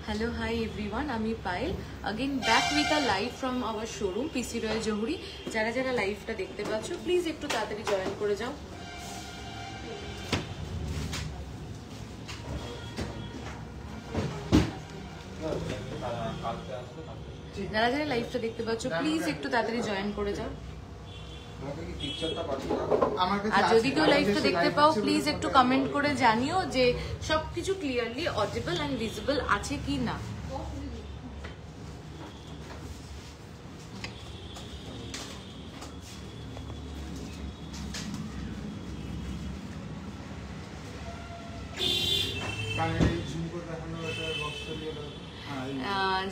Hello, hi everyone. I'm Payal. Again back with a live from our showroom PC Royal Johuri. যারা যারা লাইভটা দেখতে পাচ্ছো please একটু তাড়াতাড়ি জয়েন করে যাও। যারা যারা লাইভটা দেখতে পাচ্ছো প্লিজ একটু তাড়াতাড়ি জয়েন করে যাও। আর যদি কেউ লাইভটা দেখতে পাও প্লিজ একটু কমেন্ট করে জানিও যে সবকিছু ক্লিয়ারলি অডিবল এন্ড ভিজিবল আছে কি না।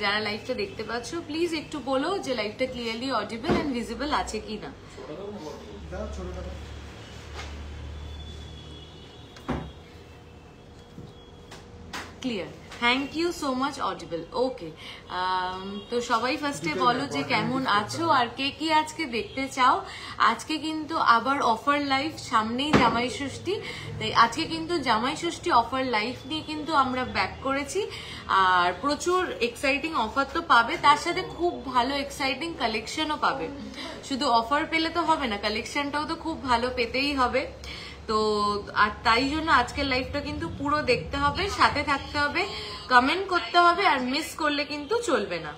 যারা লাইভটা দেখতে পাচ্ছ প্লিজ একটু বলো যে লাইভটা ক্লিয়ারলি অডিবল এন্ড ভিজিবল আছে কি না। Clear, thank you so much audible. Okay, তো সবাই ফার্স্টে বলো যে কেমন আছো আর কে কি আজকে দেখতে চাও। আজকে কিন্তু আবার অফার লাইভ, সামনেই জামাই ষষ্ঠী, তাই আজকে কিন্তু জামাই ষষ্ঠী অফার লাইভ নিয়ে কিন্তু আমরা ব্যাক করেছি। আর প্রচুর এক্সাইটিং অফার তো পাবে, তার সাথে খুব ভালো এক্সাইটিং কালেকশনও পাবে। শুধু অফার পেলে তো হবে না, কালেকশনটাও তো খুব ভালো পেতেই হবে। তো আর তাই জন্য আজকের লাইভটা কিন্তু পুরো দেখতে হবে, সাথে থাকতে হবে, কমেন্ট করতে হবে, আর মিস করলে কিন্তু চলবে না।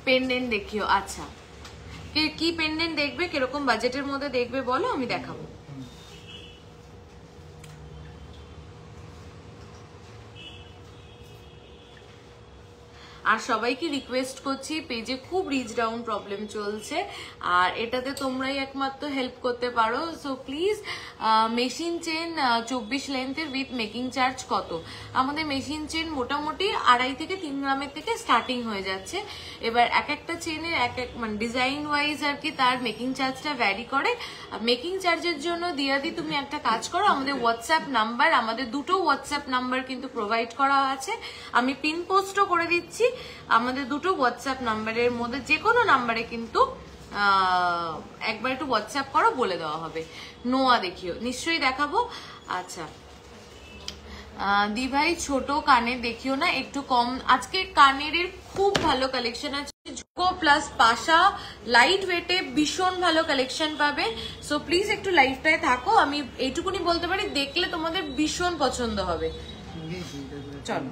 পেন্ডেন্ট দেখিও, আচ্ছা কি পেন্ডেন্ট দেখবে, কিরকম বাজেটের মধ্যে দেখবে বলো, আমি দেখাবো। আর সবাইকে রিকোয়েস্ট করছি, পেজে খুব রিচ ডাউন প্রবলেম চলছে আর এটাতে তোমরাই একমাত্র হেল্প করতে পারো। সো প্লিজ, মেশিন চেন 24 লেন্থের উইথ মেকিং চার্জ কত? আমাদের মেশিন চেন মোটামুটি 2.5 থেকে 3 গ্রামের থেকে স্টার্টিং হয়ে যাচ্ছে। এবার এক একটা চেনের এক মানে ডিজাইন ওয়াইজ আর কি তার মেকিং চার্জটা ভ্যারি করে। মেকিং চার্জের জন্য দিয়াদি তুমি একটা কাজ করো, আমাদের হোয়াটসঅ্যাপ নাম্বার, আমাদের দুটো হোয়াটসঅ্যাপ নাম্বার কিন্তু প্রোভাইড করা আছে, আমি পিন পোস্টও করে দিচ্ছি। আমাদের দুটো হোয়াটসঅ্যাপ নাম্বারের মধ্যে যে কোনো নাম্বারে কিন্তু একবার একটু হোয়াটসঅ্যাপ করো, বলে দেওয়া হবে। নোয়া দেখিও, নিশ্চয়ই দেখাবো। আচ্ছা দি ভাই ছোট কানে দেখিও না, একটু কম। আজকে কানের খুব ভালো কালেকশন আছে, ঝুঁকো প্লাস পাশা লাইট ওয়েটে ভীষণ ভালো কালেকশন পাবে। সো প্লিজ একটু লাইভটায় থাকো, আমি এইটুকুনি বলতে পারি দেখলে তোমাদের ভীষণ পছন্দ হবে। চলো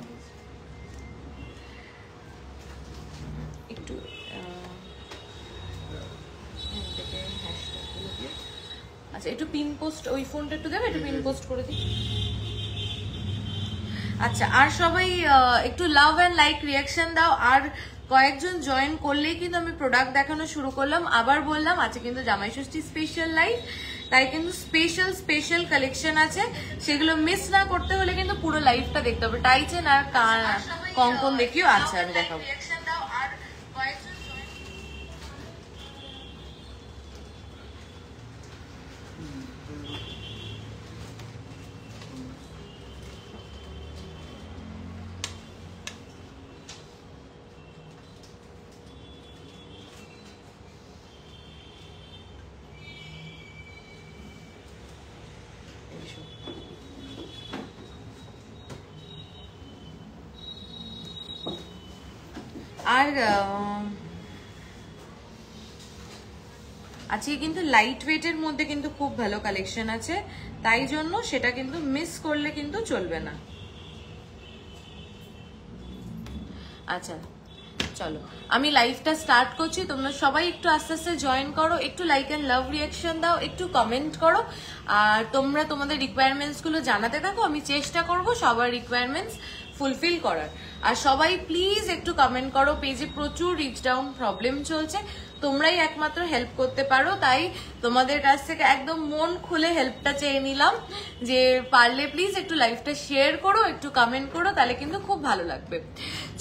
একটু আচ্ছা একটু পিন পোস্ট, ওই ফোনটা একটু দেবে, একটু পিন পোস্ট করে দিই। আচ্ছা, আর সবাই একটু লাভ এন্ড লাইক রিয়াকশন দাও। আর কয়েকজন জয়েন করলেই কিন্তু আমি প্রোডাক্ট দেখানো শুরু করলাম। আবার বললাম আজকে কিন্তু জামাই ষষ্ঠী স্পেশাল লাইভ, তাই কিন্তু স্পেশাল কালেকশন আছে, সেগুলো মিস না করতে হলে কিন্তু পুরো লাইভটা দেখতে হবে। টাইচেন আর কঙ্কন দেখিও। আচ্ছা আমি দেখাবো। আর আজকে কিন্তু লাইট ওয়েটের মধ্যে কিন্তু খুব ভালো কালেকশন আছে, তাই জন্য সেটা কিন্তু মিস করলে কিন্তু চলবে না। আচ্ছা চলো আমি লাইভটা স্টার্ট করছি, তোমরা সবাই একটু আস্তে আস্তে জয়েন করো, একটু লাইক এন্ড লাভ রিয়াকশন দাও, একটু কমেন্ট করো, আর তোমরা তোমাদের রিকোয়ারমেন্টস গুলো জানাতে থাকো। আমি চেষ্টা করব সবার রিকোয়ারমেন্টস ফুলফিল করার। আর সবাই প্লিজ একটু কমেন্ট করো, পেজে প্রচুর রিচ ডাউন প্রবলেম চলছে, তোমরাই একমাত্র হেল্প করতে পারো, তাই তোমাদের কাছ থেকে একদম মন খুলে হেল্পটা চেয়ে নিলাম যে পারলে প্লিজ একটু লাইভটা শেয়ার করো, একটু কমেন্ট করো, তাহলে কিন্তু খুব ভালো লাগবে।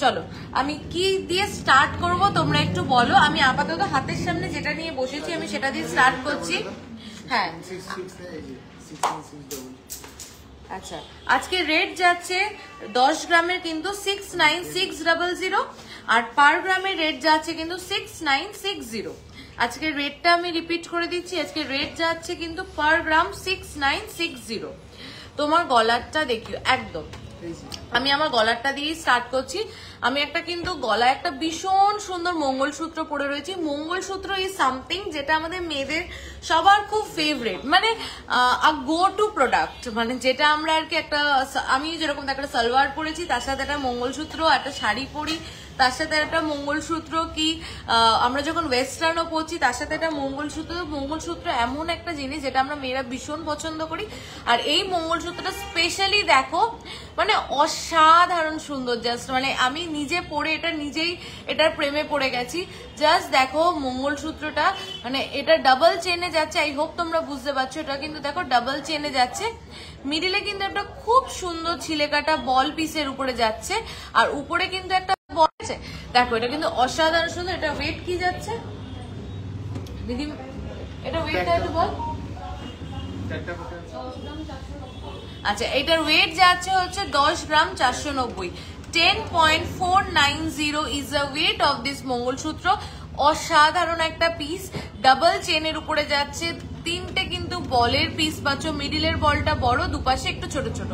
চলো আমি কি দিয়ে স্টার্ট করব তোমরা একটু বলো। আমি আপাতত হাতের সামনে যেটা নিয়ে বসেছি আমি সেটা দিয়ে স্টার্ট করছি। হ্যাঁ আচ্ছা, আজকে রেট যাচ্ছে 10 গ্রামের কিন্তু 69600, আর পার গ্রামের রেট যাচ্ছে কিন্তু 6960। আজকে রেটটা আমি রিপিট করে দিচ্ছি, আজকে রেট যাচ্ছে কিন্তু পার গ্রাম 6960। তোমার গলারটা দেখিও একদম, আমি আমার গলারটা দিয়ে স্টার্ট করছি। আমি একটা কিন্তু গলায় একটা ভীষণ সুন্দর মঙ্গলসূত্র পরে রয়েছি। মঙ্গলসূত্র ইজ সামথিং যেটা আমাদের মেয়েদের সবার খুব ফেভারিট, মানে গো টু প্রোডাক্ট, মানে যেটা আমরা আর কি একটা, আমি যেরকম একটা সালোয়ার পরেছি তার সাথে একটা মঙ্গলসূত্র, একটা শাড়ি পরি তার সাথে একটা মঙ্গলসূত্র, কি আমরা যখন ওয়েস্টার্নও পরছি তার সাথে একটা মঙ্গলসূত্র। মঙ্গলসূত্র এমন একটা জিনিস যেটা আমরা মেয়েরা ভীষণ পছন্দ করি। আর এই মঙ্গলসূত্রটা স্পেশালি দেখো মানে অসাধারণ সুন্দর, জাস্ট মানে আমি নিজে পরে এটা নিজেই এটার প্রেমে পড়ে গেছি। জাস্ট দেখো মঙ্গলসূত্রটা, মানে এটা ডাবল চেনে যাচ্ছে, আই হোপ তোমরা বুঝতে পারছো। এটা কিন্তু দেখো ডাবল চেনে যাচ্ছে, মিডিলে কিন্তু একটা খুব সুন্দর ছিলেকাটা বল পিসের উপরে যাচ্ছে, আর উপরে কিন্তু একটা বল আছে। দেখো এটা কিন্তু অসাধারণ সুন্দর। এটা ওয়েট কি যাচ্ছে দিদি, এটা ওয়েটটা একটু বল। আচ্ছা, এটার ওয়েট যাচ্ছে হচ্ছে 10 গ্রাম 490, 10.490 is the weight of this mangalsutra. অসাধারণ একটা পিস, ডাবল চেনের উপরে যাচ্ছে, তিনটে কিন্তু বলের পিস পাচ্ছ, মিডিলের বলটা বড়, দুপাশে একটু ছোট ছোট।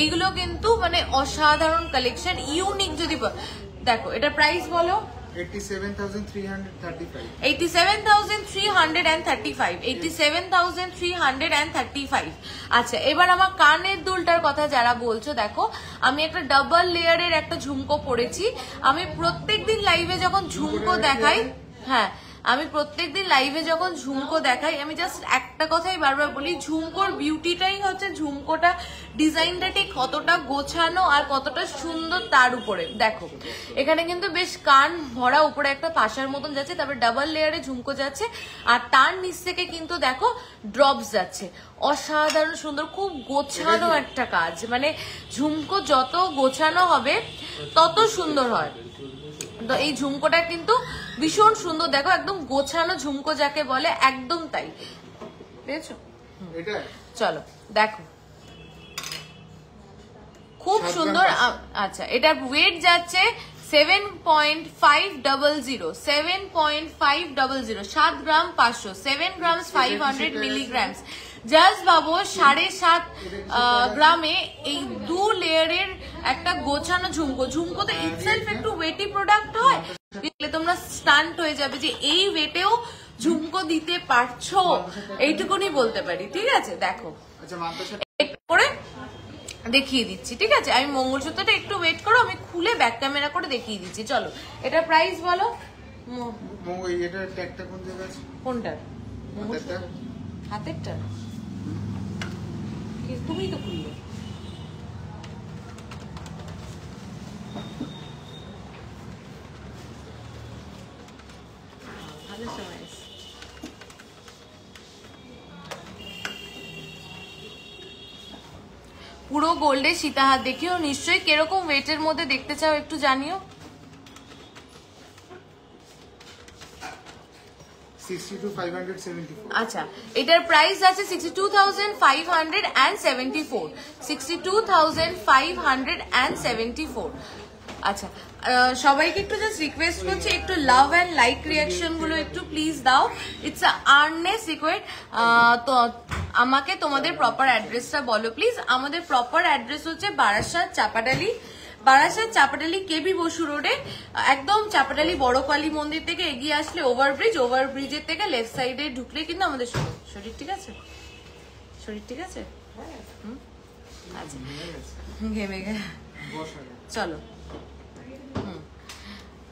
এইগুলো কিন্তু মানে অসাধারণ কালেকশন, ইউনিক। যদি দেখো এটা প্রাইস বলো, 87,335। 87,335, 87,335। আচ্ছা, এবার আমার কানের দুলটার কথা যারা বলছো, দেখো আমি একটা ডাবল লেয়ারের একটা ঝুমকো পরেছি। আমি প্রত্যেকদিন লাইভে যখন ঝুমকো দেখাই, হ্যাঁ আমি প্রত্যেকদিন লাইভে যখন ঝুমকো দেখাই, আমি জাস্ট একটা কথাই বারবার বলি, ঝুমকোর বিউটিটাই হচ্ছে ঝুমকোটা ডিজাইনটা ঠিক কতটা গোছানো আর কতটা সুন্দর তার উপরে। দেখো এখানে কিন্তু বেশ কান ভরা, উপরে একটা পাশার মতন যাচ্ছে, তারপরে ডাবল লেয়ারে ঝুমকো যাচ্ছে, আর তার নিচ থেকে কিন্তু দেখো ড্রপস যাচ্ছে। অসাধারণ সুন্দর, খুব গোছানো একটা কাজ, মানে ঝুমকো যত গোছানো হবে তত সুন্দর হয়। তো এই ঝুমকোটা কিন্তু ভীষণ সুন্দর, দেখো একদম গোছানো ঝুমকো যাকে বলে, একদম তাই, বুঝেছো? চলো দেখো খুব সুন্দর। আচ্ছা, এটার ওয়েট যাচ্ছে 7.500, 7.500, 7 গ্রাম 500, 7 grams 500 milligrams। জাস্ট ভাবো 7.5 গ্রামে এই 2 লেয়ারের একটা গোছানো ঝুমকো। ঝুমকো তো ইটসেলফ একটু ওয়েটি প্রোডাক্ট হয়, দেখলে তোমরা স্টান্ট হয়ে যাবে যে এই ওয়েটেও ঝুমকো দিতে পারছো, এইটুকুনি বলতে পারি। ঠিক আছে, দেখো করে দেখিয়ে দিচ্ছি, ঠিক আছে? আমি মঙ্গলসূত্রটা একটু ওয়েট করো, আমি খুলে ব্যাক ক্যামেরা করে দেখিয়ে দিচ্ছি। চলো এটা প্রাইস বলো। কোনটার? হাতেরটা তুমি তো খুললে। ভালো সময় পুরো গোল্ডে সীতাহার দেখিও নিশ্চয়ই। কিরকম ওয়েটের মধ্যে দেখতে চাও একটু জানিও। 62,574। আচ্ছা, এটার প্রাইস আছে 62,574, 62,574। আচ্ছা, সবাইকে একটু জাস্ট রিকোয়েস্ট করছি, একটু লাভ এন্ড লাইক রিয়াকশন গুলো একটু প্লিজ দাও। It's Ernest request. তো আমাকে তোমাদের প্রপার অ্যাড্রেসটা বলো প্লিজ। আমাদের প্রপার অ্যাড্রেস হচ্ছে বারাসাত চাপাডালি, বারাসাত চাপাডালি কেবি বসু রোডে, একদম চাপাডালি বড় কালী মন্দির থেকে এগিয়ে আসলে ওভারব্রিজ, ওভারব্রিজের থেকে লেফট সাইডে ঢুকলে কিন্তু আমাদের শরীর। ঠিক আছে? শরীর ঠিক আছে? আচ্ছা, ঘেমে গে চলো।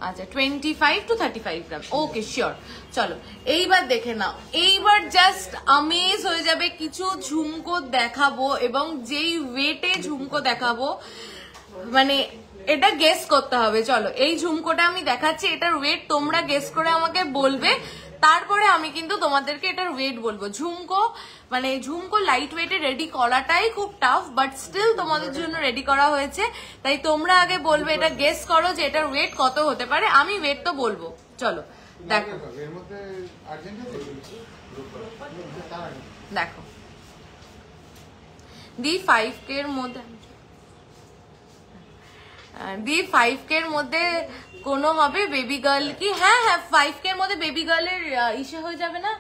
আচ্ছা, 25 to 35 গ্রাম। Okay, sure. চলো এইবার দেখে নাও, এইবার জাস্ট আমেজ হয়ে যাবে। কিছু ঝুমকো দেখাবো এবং যেই ওয়েটে ঝুমকো দেখাবো, মানে এটা গেস করতে হবে। চলো এই ঝুমকোটা আমি দেখাচ্ছি, এটার ওয়েট তোমরা গেস করে আমাকে বলবে, তারপরে আমি কিন্তু তোমাদেরকে এটার ওয়েট বলবো। ঝুমকো মানে ঝুমকো লাইট ওয়েটে রেডি করাটাই খুব টাফ, বাট স্টিল তোমাদের জন্য রেডি করা হয়েছে। তাই তোমরা আগে বলবে, এটা গেস করো যে এটার ওয়েট কত হতে পারে। আমি ওয়েট তো বলবো। চলো দেখো, দেখো দি 5K এর মধ্যে, দি 5K এর মধ্যে কোনো হবে বেবি গার্ল কি? হ্যাঁ হ্যাঁ 5K এর মধ্যে বেবি গার্লের ইসে হয়ে যাবে না,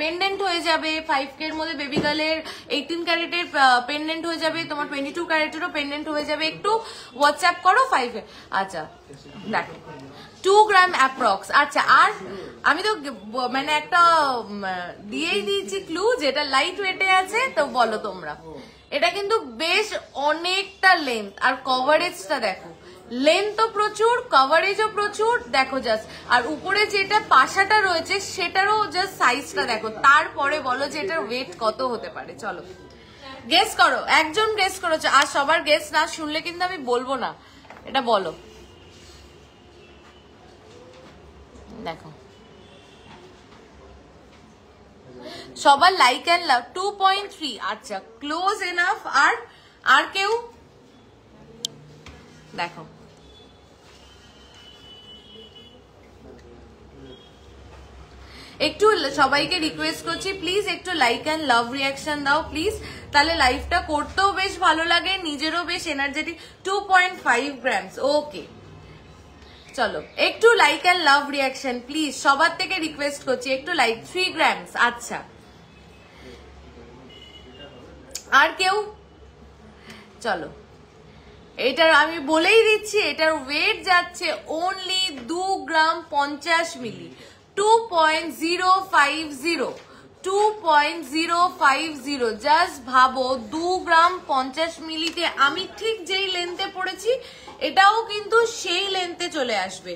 পেন্ডেন্ট হয়ে যাবে। 5K এর মধ্যে বেবি গার্লের 18 ক্যারেটের পেন্ডেন্ট হয়ে যাবে, তোমার 22 ক্যারেটেরও পেন্ডেন্ট হয়ে যাবে। একটু হোয়াটসঅ্যাপ করো 5 আচ্ছা দেখো 2 গ্রাম অ্যাপ্রক্স। আচ্ছা আর আমি তো মানে একটা দিয়েই দিয়েছি ক্লু, যেটা লাইট ওয়েটে আছে। তো বলো তোমরা, এটা কিন্তু বেশ অনেকটা লেন্থ, আর কভারেজটা দেখো, লেন্থও প্রচুর, কভারেজও প্রচুর। দেখো জাস্ট, আর উপরে যেটা পাশাটা রয়েছে সেটারও জাস্ট সাইজটা দেখো। তারপরে বলো যে এটার ওয়েট কত হতে পারে। চলো গেস করো, একজন গেস করেছো, আর সবার গেস না শুনলে কিন্তু আমি বলবো না। এটা বলো, দেখো সবার লাইক অ্যান্ড লাভ 2.3। আচ্ছা ক্লোজ এনাফ। আর কেউ দেখো, একটু সবাইকে রিকোয়েস্ট করছি প্লিজ একটু লাইক অ্যান্ড লাভ রিয়াকশন দাও প্লিজ, তাহলে লাইভটা করতেও বেশ ভালো লাগে, নিজেরও বেশ এনার্জেটিক। 2.5 গ্রামস। ওকে চলো একটু like and love reaction please, সবার থেকে রিকোয়েস্ট করছি একটু লাইক। 3 গ্রামস। আচ্ছা আর কেউ? চলো এটার আমি বলেই দিচ্ছি, এটার ওয়েট যাচ্ছে অনলি 2 গ্রাম 50 মিলি। 2.050 2.050। জাস্ট ভাবো 2 গ্রাম 50 মিলিতে আমি ঠিক যেই লেন্থে পড়েছি এটাও কিন্তু সেই লেন্থে চলে আসবে।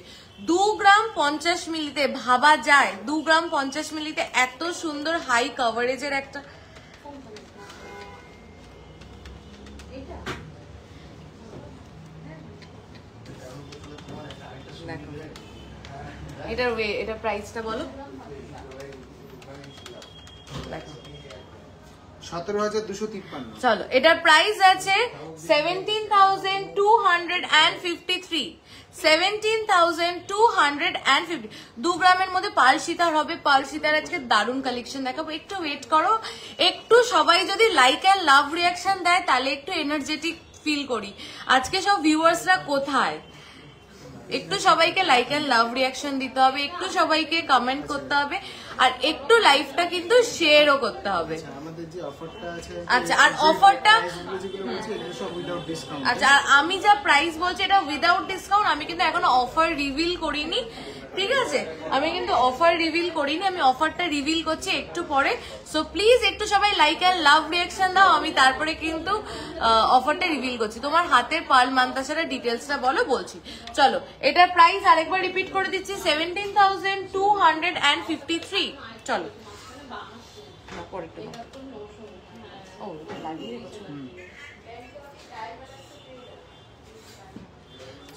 2 গ্রাম 50 মিলিতে ভাবা যায়? 2 গ্রাম 50 মিলিতে এত সুন্দর হাই কভারেজের একটা এটা প্রাইসটা বলো। 17,253। চলো এটার প্রাইস আছে 17,253। 17,250। 2 গ্রামের মধ্যে পাল সীতার হবে। পাল সীতার আজকে দারুণ কালেকশন দেখাবো। একটু ওয়েট করো, একটু সবাই যদি লাইক অ্যান্ড লাভ রিয়াকশন দেয় তাহলে একটু এনার্জেটিক ফিল করি। আজকে সব ভিউয়ার্সরা কোথায়? একটু সবাইকে লাইক অ্যান্ড লাভ রিয়াকশন দিতে হবে, একটু সবাইকে কমেন্ট করতে হবে, আর একটু লাইভটা কিন্তু শেয়ারও করতে হবে। আচ্ছা আর অফারটা, আচ্ছা আর আমি যা প্রাইস বলছি এটা উইদাউট ডিসকাউন্ট। আমি কিন্তু এখনো অফার রিভিল করিনি, ঠিক আছে? আমি কিন্তু অফার রিভিল করিনি, আমি অফারটা রিভিল করছি একটু পরে। সো প্লিজ একটু সবাই লাইক অ্যান্ড লাভ রিয়াকশন দাও, আমি তারপরে কিন্তু অফারটা রিভিল করছি। তোমার হাতের পার্ল মান্তাসারা ডিটেলসটা বলো, বলছি। চলো এটার প্রাইস আরেকবার রিপিট করে দিচ্ছি, 17,253। চলো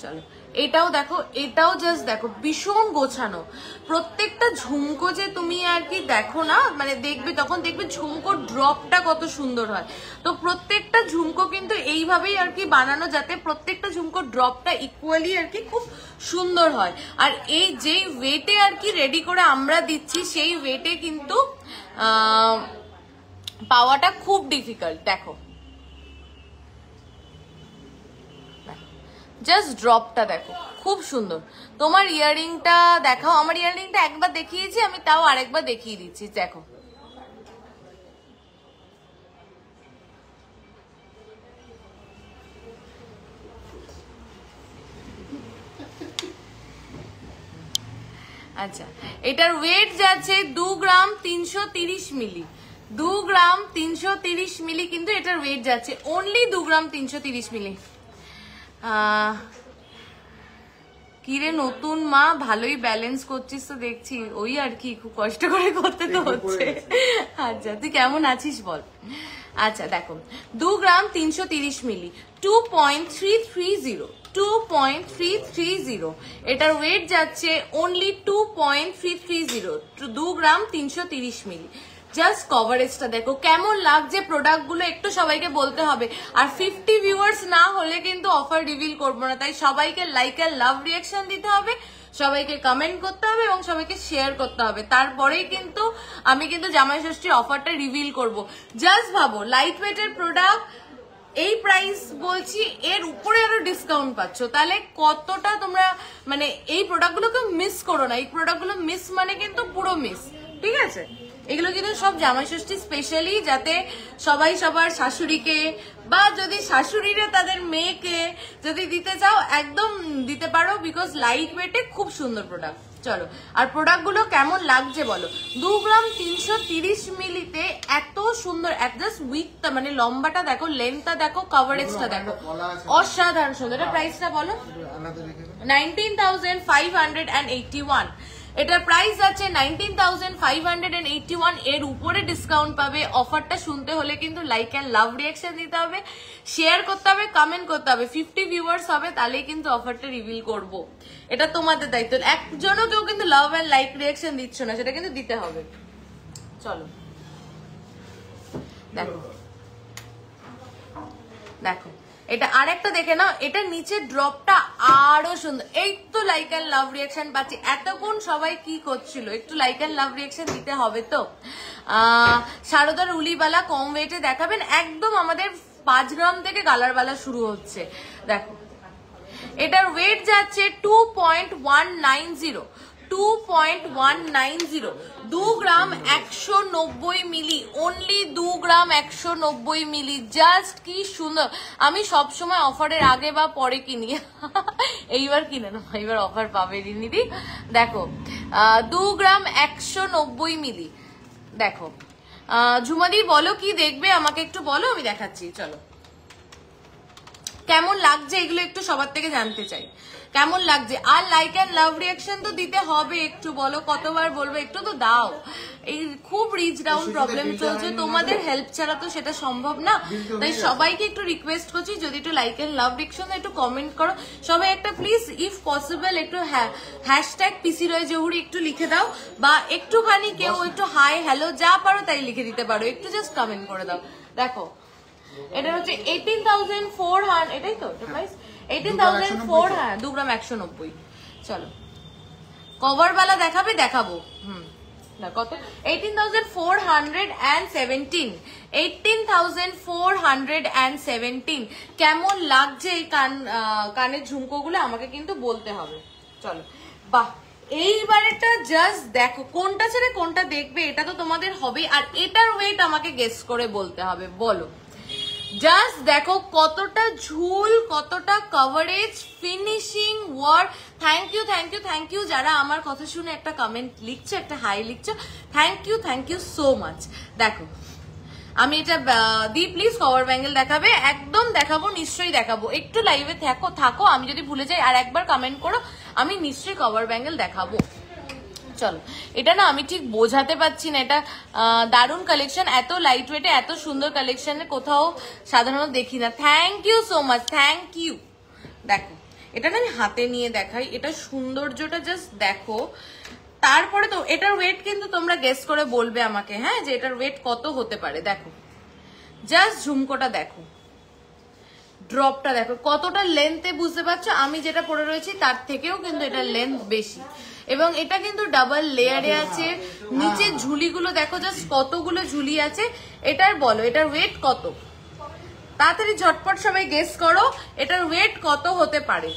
চলো এটাও দেখো, এটাও জাস্ট দেখো ভীষণ গোছানো। প্রত্যেকটা ঝুমকো যে তুমি আর কি দেখো না, মানে দেখবে তখন দেখবে ঝুমকোর ড্রপটা কত সুন্দর হয়। তো প্রত্যেকটা ঝুমকো কিন্তু এইভাবেই আর কি বানানো, যাতে প্রত্যেকটা ঝুমকোর ড্রপটা ইকুয়ালি আর কি খুব সুন্দর হয়। আর এই যেই ওয়েটে আর কি রেডি করে আমরা দিচ্ছি সেই ওয়েটে কিন্তু পাওয়াটা খুব ডিফিকাল্ট। দেখো জাস্ট ড্রপটা দেখো খুব সুন্দর। তোমার ইয়াররিংটা দেখাও। আমার ইয়াররিংটা একবার দেখিয়েছি আমি, তাও আরেকবার দেখিয়ে দিচ্ছি। দেখো আচ্ছা এটার ওয়েট যাচ্ছে 2 গ্রাম 330 মিলি। 2 গ্রাম 330 মিলি কিন্তু এটার ওয়েট যাচ্ছে, অনলি 2 গ্রাম 330 মিলি। কিরে নতুন মা, ভালোই ব্যালেন্স করছিস তো দেখছি। ওই আর কি, খুব কষ্ট করে করতে তো হচ্ছে। আচ্ছা তুই কেমন আছিস বল। আচ্ছা দেখো 2 গ্রাম 330 মিলি, 2.330। 2.330 এটার ওয়েট যাচ্ছে অনলি 2.330। 2 গ্রাম 330 মিলি। জাস্ট কভারেজটা দেখো কেমন লাগছে। প্রোডাক্ট গুলো একটু সবাইকে বলতে হবে। আর 50 ভিউয়ার্স না হলে কিন্তু অফার রিভিল করবো না, তাই সবাইকে লাইক এন্ড লাভ রিয়াকশন দিতে হবে, সবাইকে কমেন্ট করতে হবে এবং সবাইকে শেয়ার করতে হবে। তারপরেই কিন্তু আমি কিন্তু জামাই ষষ্ঠীর অফারটা রিভিল করব। জাস্ট ভাবো লাইট ওয়েটের প্রোডাক্ট, এই প্রাইস বলছি, এর উপরে আরো ডিসকাউন্ট পাচ্ছ, তাহলে কতটা তোমরা মানে এই প্রোডাক্টগুলোকে মিস করো না। এই প্রোডাক্টগুলো মিস মানে কিন্তু পুরো মিস, ঠিক আছে? এগুলো কিন্তু সব জামাই ষষ্ঠী স্পেশালি, যাতে সবাই সবার শাশুড়িকে বা যদি শাশুড়িরা তাদের মেয়েকে যদি দিতে চাও একদম দিতে পারো, বিকজ লাইট ওয়েটে খুব সুন্দর প্রোডাক্ট। চলো, আর প্রোডাক্টগুলো কেমন লাগছে বলো। 2 গ্রাম 330 মিলিতে এত সুন্দর, জাস্ট উইথটা মানে লম্বাটা দেখো, লেন্থটা দেখো, কভারেজটা দেখো, অসাধারণ সুন্দর। এটা প্রাইসটা বলো। 19,581। এটার প্রাইস আছে 19,581। এর উপরে ডিসকাউন্ট পাবে। অফারটা শুনতে হলে কিন্তু লাইক অ্যান্ড লাভ রিয়াকশন দিতে হবে, শেয়ার করতে হবে, কমেন্ট করতে হবে। 50 ভিউয়ার্স হবে, তাহলেই কিন্তু অফারটা রিভিল করব। এটা তোমাদের দায়িত্ব। একজনও কেউ কিন্তু লাভ অ্যান্ড লাইক রিয়াকশন দিচ্ছ না, সেটা কিন্তু দিতে হবে। চলো দেখো দেখো, এটা আরেকটা দেখে নাও। এটা নিচে ড্রপটা আরো সুন্দর। এই তো লাইক অ্যান্ড লাভ রিয়াকশন পাচ্ছি। এতক্ষণ সবাই কি করছিল, একটু লাইক অ্যান্ড লাভ রিয়াকশন দিতে হবে তো। সারদার উলিবালা কম ওয়েটে দেখাবেন, একদম আমাদের 5 গ্রাম থেকে গালারবালা শুরু হচ্ছে। দেখো, এটার ওয়েট যাচ্ছে 2.190, 2.190, 2 গ্রাম 190 মিলি, অনলি 2 গ্রাম 190 মিলি। জাস্ট কি সুন্দর। আমি সবসময় অফারের আগে বা পরে কিনি, এইবার কিনে না, এইবার অফার পাবে রিনিদি। দেখো 2 গ্রাম 190 মিলি। দেখো ঝুমাদি বলো কি দেখবে, আমাকে একটু বলো, আমি দেখাচ্ছি। চলো, কেমন লাগছে এগুলো একটু সবার থেকে জানতে চাই, কেমন লাগছে। আর লাইক অ্যান্ড লাভ রিয়াকশন তো দিতে হবে, একটু বলো, কতবার বলবো, একটু তো দাও। এই খুব রিচ ডাউন প্রবলেম চলছে, তোমাদের হেল্প ছাড়া তো সেটা সম্ভব না। তাই সবাইকে একটু রিকোয়েস্ট করছি, যদি একটু লাইক অ্যান্ড লাভ রিয়াকশন একটু কমেন্ট করো সবাই। একটা প্লিজ ইফ পসিবল একটু হ্যাশট্যাগ পিসি রয় জহুরি একটু লিখে দাও, বা একটুখানি কেউ একটু হাই হ্যালো যা পারো তাই লিখে দিতে পারো, একটু জাস্ট কমেন্ট করে দাও। দেখো, এটা হচ্ছে 18,400, এটাই তো এটা প্রাইস 18,400। হ্যাঁ, 2 গ্রাম 190। চলো, কভার বালা দেখাবে, দেখাবো। কত? 18,417, 18,417। কেমন লাগছে এই কানের ঝুমকোগুলো আমাকে কিন্তু বলতে হবে। চলো, বাহ, এইবারেটা জাস্ট দেখো, কোনটা ছেড়ে কোনটা দেখবে এটা তো তোমাদের হবে। আর এটার ওয়েট আমাকে গেস করে বলতে হবে, বলো। জাস্ট দেখো কতটা ঝুল, কতটা coverage, finishing work. Thank you, thank you, thank you যারা আমার কথা শুনে একটা কমেন্ট লিখছো, একটা হাই লিখছো। Thank you so much. দেখো, আমি এটা দি, প্লিজ কভার ব্যাঙ্গেল দেখাবে, একদম দেখাবো, নিশ্চয়ই দেখাবো। একটু লাইভে থাকো, আমি যদি ভুলে যাই আর একবার কমেন্ট করো, আমি নিশ্চয়ই কভার ব্যাঙ্গেল দেখাবো। চলো, এটা না আমি ঠিক বোঝাতে পারছি না, এটা দারুণ কালেকশন, এত লাইট ওয়েটে এত সুন্দর কালেকশনে কোথাও সাধারণত দেখি না। Thank you so much, thank you. দেখো, এটা না আমি হাতে নিয়ে দেখাই, এটা সৌন্দর্যটা জাস্ট দেখো। তারপরে তো এটার ওয়েট কিন্তু তোমরা গেস করে বলবে আমাকে, হ্যাঁ, যে এটার ওয়েট কত হতে পারে। দেখো, জাস্ট ঝুমকোটা দেখো, ড্রপটা দেখো, কতটা লেন্থে, বুঝতে পারছো? আমি যেটা পরে রয়েছি তার থেকেও কিন্তু এটা লেন্থ বেশি, এবং এটা কিন্তু ডাবল লেয়ারে আছে। নিচে ঝুলিগুলো দেখো, জাস্ট কতগুলো ঝুলি আছে। এটার বলো, এটার ওয়েট কত? তাড়াতাড়ি ঝটপট সবাই গেস করো, এটার ওয়েট কত হতে পারে।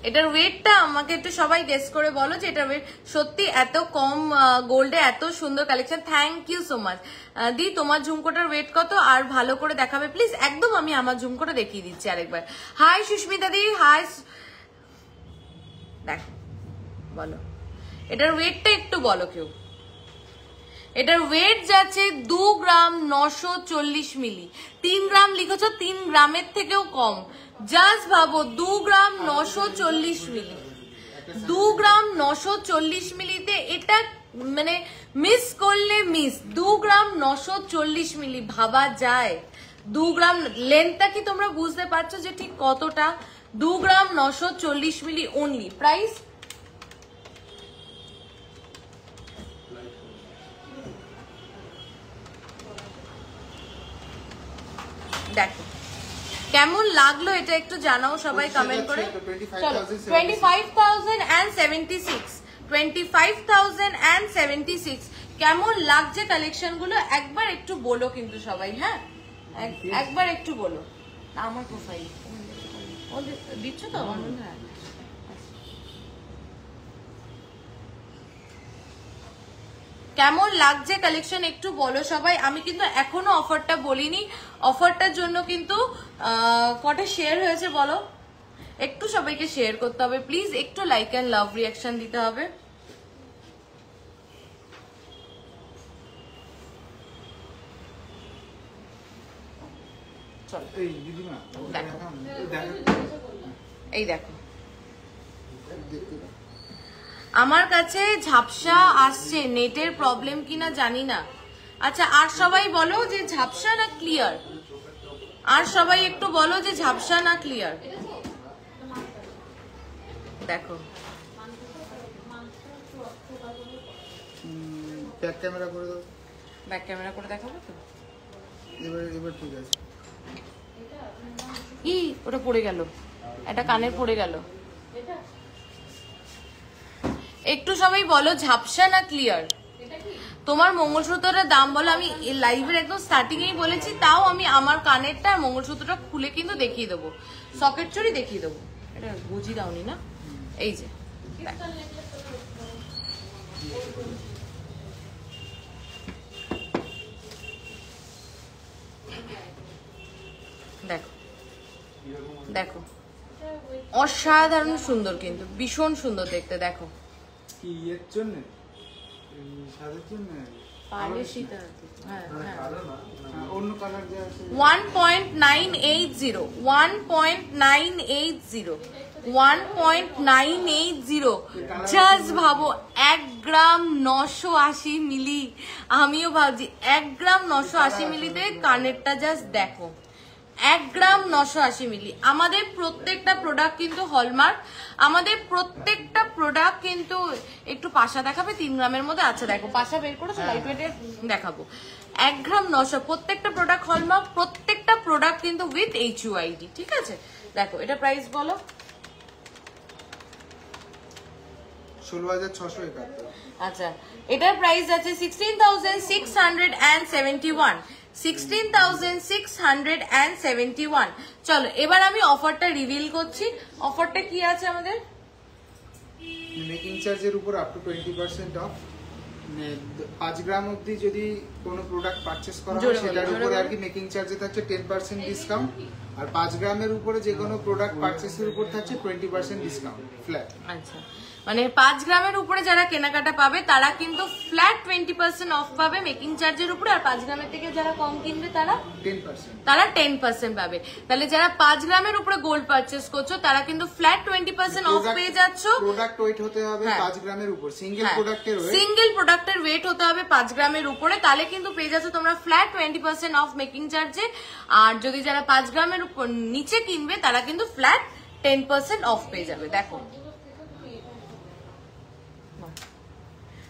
এটার ওয়েটটা আমাকে একটু সবাই গেস করে বলো যে এটার ওয়েট। সত্যি এত কম গোল্ডে এত সুন্দর collection, thank you so much. দি, তোমার ঝুমকোটার ওয়েট কত আর ভালো করে দেখাবে প্লিজ। একদম আমি আমার ঝুমকোটা দেখিয়ে দিচ্ছি আরেকবার। হাই সুস্মিতা দি, হাই। দেখো, বলো এটার ওয়েটটা একটু বলো কেউ। এটার ওয়েট যাচ্ছে 2 গ্রাম 940 মিলি। 3 গ্রাম লিখেছো, 3 গ্রামের থেকেও কম। জাস্ট ভাবো, 2 গ্রাম 940 মিলি, 2 গ্রাম 940 মিলিতে এটা মানে মিস করলে মিস। 2 গ্রাম 940 মিলি ভাবা যায়? 2 গ্রাম লেন্থটা কি তোমরা বুঝতে পারছো যে ঠিক কতটা? 2 গ্রাম 940 মিলি অনলি। প্রাইস দেখো, কেমন লাগলো এটা একটু জানাও সবাই কমেন্ট করে। চলো, 25,076, 25,076। কেমন লাগছে কালেকশন গুলো একবার একটু বলো কিন্তু সবাই, হ্যাঁ একবার একটু বলো। আমার প্রোফাইল দিচ্ছ তো? হ্যাঁ, কেমন লাগছে কালেকশন একটু বলো সবাই। আমি কিন্তু এখনো অফারটা বলিনি, অফারটার জন্য কিন্তু কটা শেয়ার হয়েছে বলো, একটু সবাইকে শেয়ার করতে হবে প্লিজ, একটু লাইক অ্যান্ড লাভ রিয়াকশন দিতে হবে। চলো এই দিদিমা দেখো, এই দেখো আমার কাছে ঝাপসা আসছে, নেটের প্রবলেম কিনা জানি না। আচ্ছা আর সবাই বলো যে ঝাপসা না ক্লিয়ার, আর সবাই একটু বলো যে ঝাপসা না ক্লিয়ার। দেখো ব্যাক ক্যামেরা করে দাও, ব্যাক ক্যামেরা করে দেখাবো তো। এবার ঠিক আছে। ই ওটা পড়ে গেল, এটা কানের পড়ে গেল। একটু সবাই বলো ঝাপসা না ক্লিয়ার। তোমার মঙ্গলসূত্রটার দাম বলো, আমি লাইভের একদম স্টার্টিং এই বলেছি, তাও আমি আমার কানেরটা আর মঙ্গলসূত্রটা খুলে কিন্তু দেখিয়ে দেবো, সকেট চুরি দেখিয়ে দেবো। এটা বুঝি দাওনি না, এই যে দেখো দেখো অসাধারণ সুন্দর, কিন্তু ভীষণ সুন্দর দেখতে। দেখো কি এর জন্য, সাদের জন্য পার্লে সীতা, হ্যাঁ হ্যাঁ অন্য কালার যে আছে 1.980 1.980 1.980 জাস্ট ভাবো 1 গ্রাম 980 মিলি। আমিও ভাবছি 1 গ্রাম 980 মিলিতে কানেরটা জাস্ট দেখো, 1 গ্রাম 980 মিলি। আমাদের প্রত্যেকটা প্রোডাক্ট কিন্তু হলমার্ক, আমাদের প্রত্যেকটা প্রোডাক্ট কিন্তু একটু পাশা দেখাবে 3 গ্রামের মধ্যে। আচ্ছা দেখো পাশা বের করেছো, লাইট ওয়েটের দেখাবো। 1 গ্রাম 900, প্রত্যেকটা প্রোডাক্ট হলমার্ক, প্রত্যেকটা প্রোডাক্ট কিন্তু উইথ HUID, ঠিক আছে। দেখো এটা প্রাইস বলো। 16,671। আচ্ছা এটার প্রাইস আছে 16,671, 16,671। চলো এবার আমি অফারটা রিভিল করছি। অফারটা কি আছে আমাদের? মেকিং চার্জের উপর আপ টু 20% অফ। 5 গ্রাম অবধি যদি কোনো প্রোডাক্ট পারচেস করা হয় সেটার উপরে আর কি মেকিং চার্জে থাকছে 10% ডিসকাউন্ট, আর 5 গ্রামের উপরে যে কোনো প্রোডাক্ট পারচেসের উপর থাকছে 20% ডিসকাউন্ট ফ্ল্যাট। আচ্ছা মানে 5 গ্রামের উপরে যারা কেনাকাটা পাবে তারা কিন্তু ফ্ল্যাট 20% অফ পাবে মেকিং চার্জের উপরে, আর 5 গ্রামের থেকে যারা কম কিনবে তারা 10% পাবে। তাহলে যারা 5 গ্রামের উপরে গোল্ড পারচেস করছো তারা কিন্তু ফ্ল্যাট 20% অফ পেয়ে যাচ্ছ। প্রোডাক্ট ওয়েট হতে হবে 5 গ্রামের উপর, সিঙ্গেল প্রোডাক্টের ওয়েট হতে হবে 5 গ্রামের উপরে, তাহলে কিন্তু পেয়ে যাচ্ছ তোমরা ফ্ল্যাট 20% অফ মেকিং চার্জে। আর যদি যারা 5 গ্রামের উপর নিচে কিনবে তারা কিন্তু ফ্ল্যাট 10% অফ পেয়ে যাবে। দেখো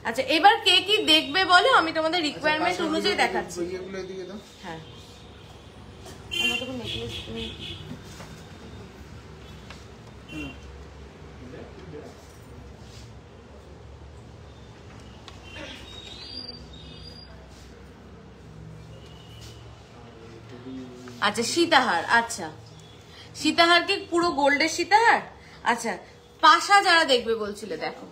আচ্ছা এবার কে কি দেখবে বলো, আমি তোমাদের রিকোয়ারমেন্ট অনুযায়ী দেখাচ্ছি। হ্যাঁ আচ্ছা সীতাহার, আচ্ছা সীতাহার কি পুরো গোল্ডের সীতাহার? আচ্ছা পাশা যারা দেখবে বলছিলে, দেখো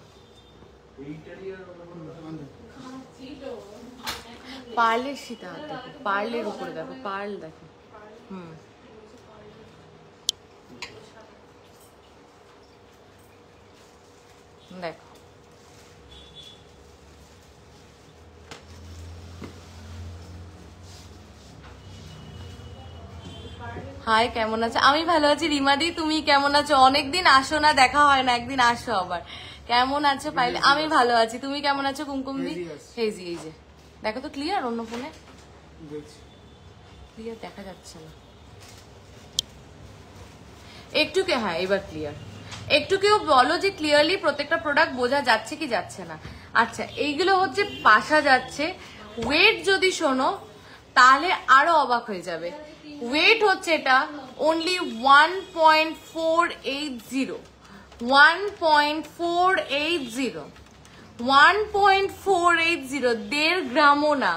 পার্লের সীতাহার, দেখো পার্লের উপরে দেখো, পার্ল দেখো। দেখো হাই কেমন আছো? আমি ভালো আছি রিমাদি, তুমি কেমন আছো? অনেকদিন আসো না, দেখা হয় না, একদিন আসো আবার। কেমন আছো পাইলে? আমি ভালো আছি, তুমি কেমন আছো কুমকুমদি? হেজি এই যে দেখো তো ক্লিয়ার, অন্য ফোনে ক্লিয়ার দেখা যাচ্ছে না একটু কে। হ্যাঁ এবার ক্লিয়ার। একটু কেউ বলো যে ক্লিয়ারলি প্রত্যেকটা প্রোডাক্ট বোঝা যাচ্ছে কি যাচ্ছে না। আচ্ছা এইগুলো হচ্ছে পাশা যাচ্ছে, ওয়েট যদি শোনো তাহলে আরো অবাক হয়ে যাবে। ওয়েট হচ্ছে এটা অনলি 1.480, 1.480, 1.480, 1.5 গ্রামও না,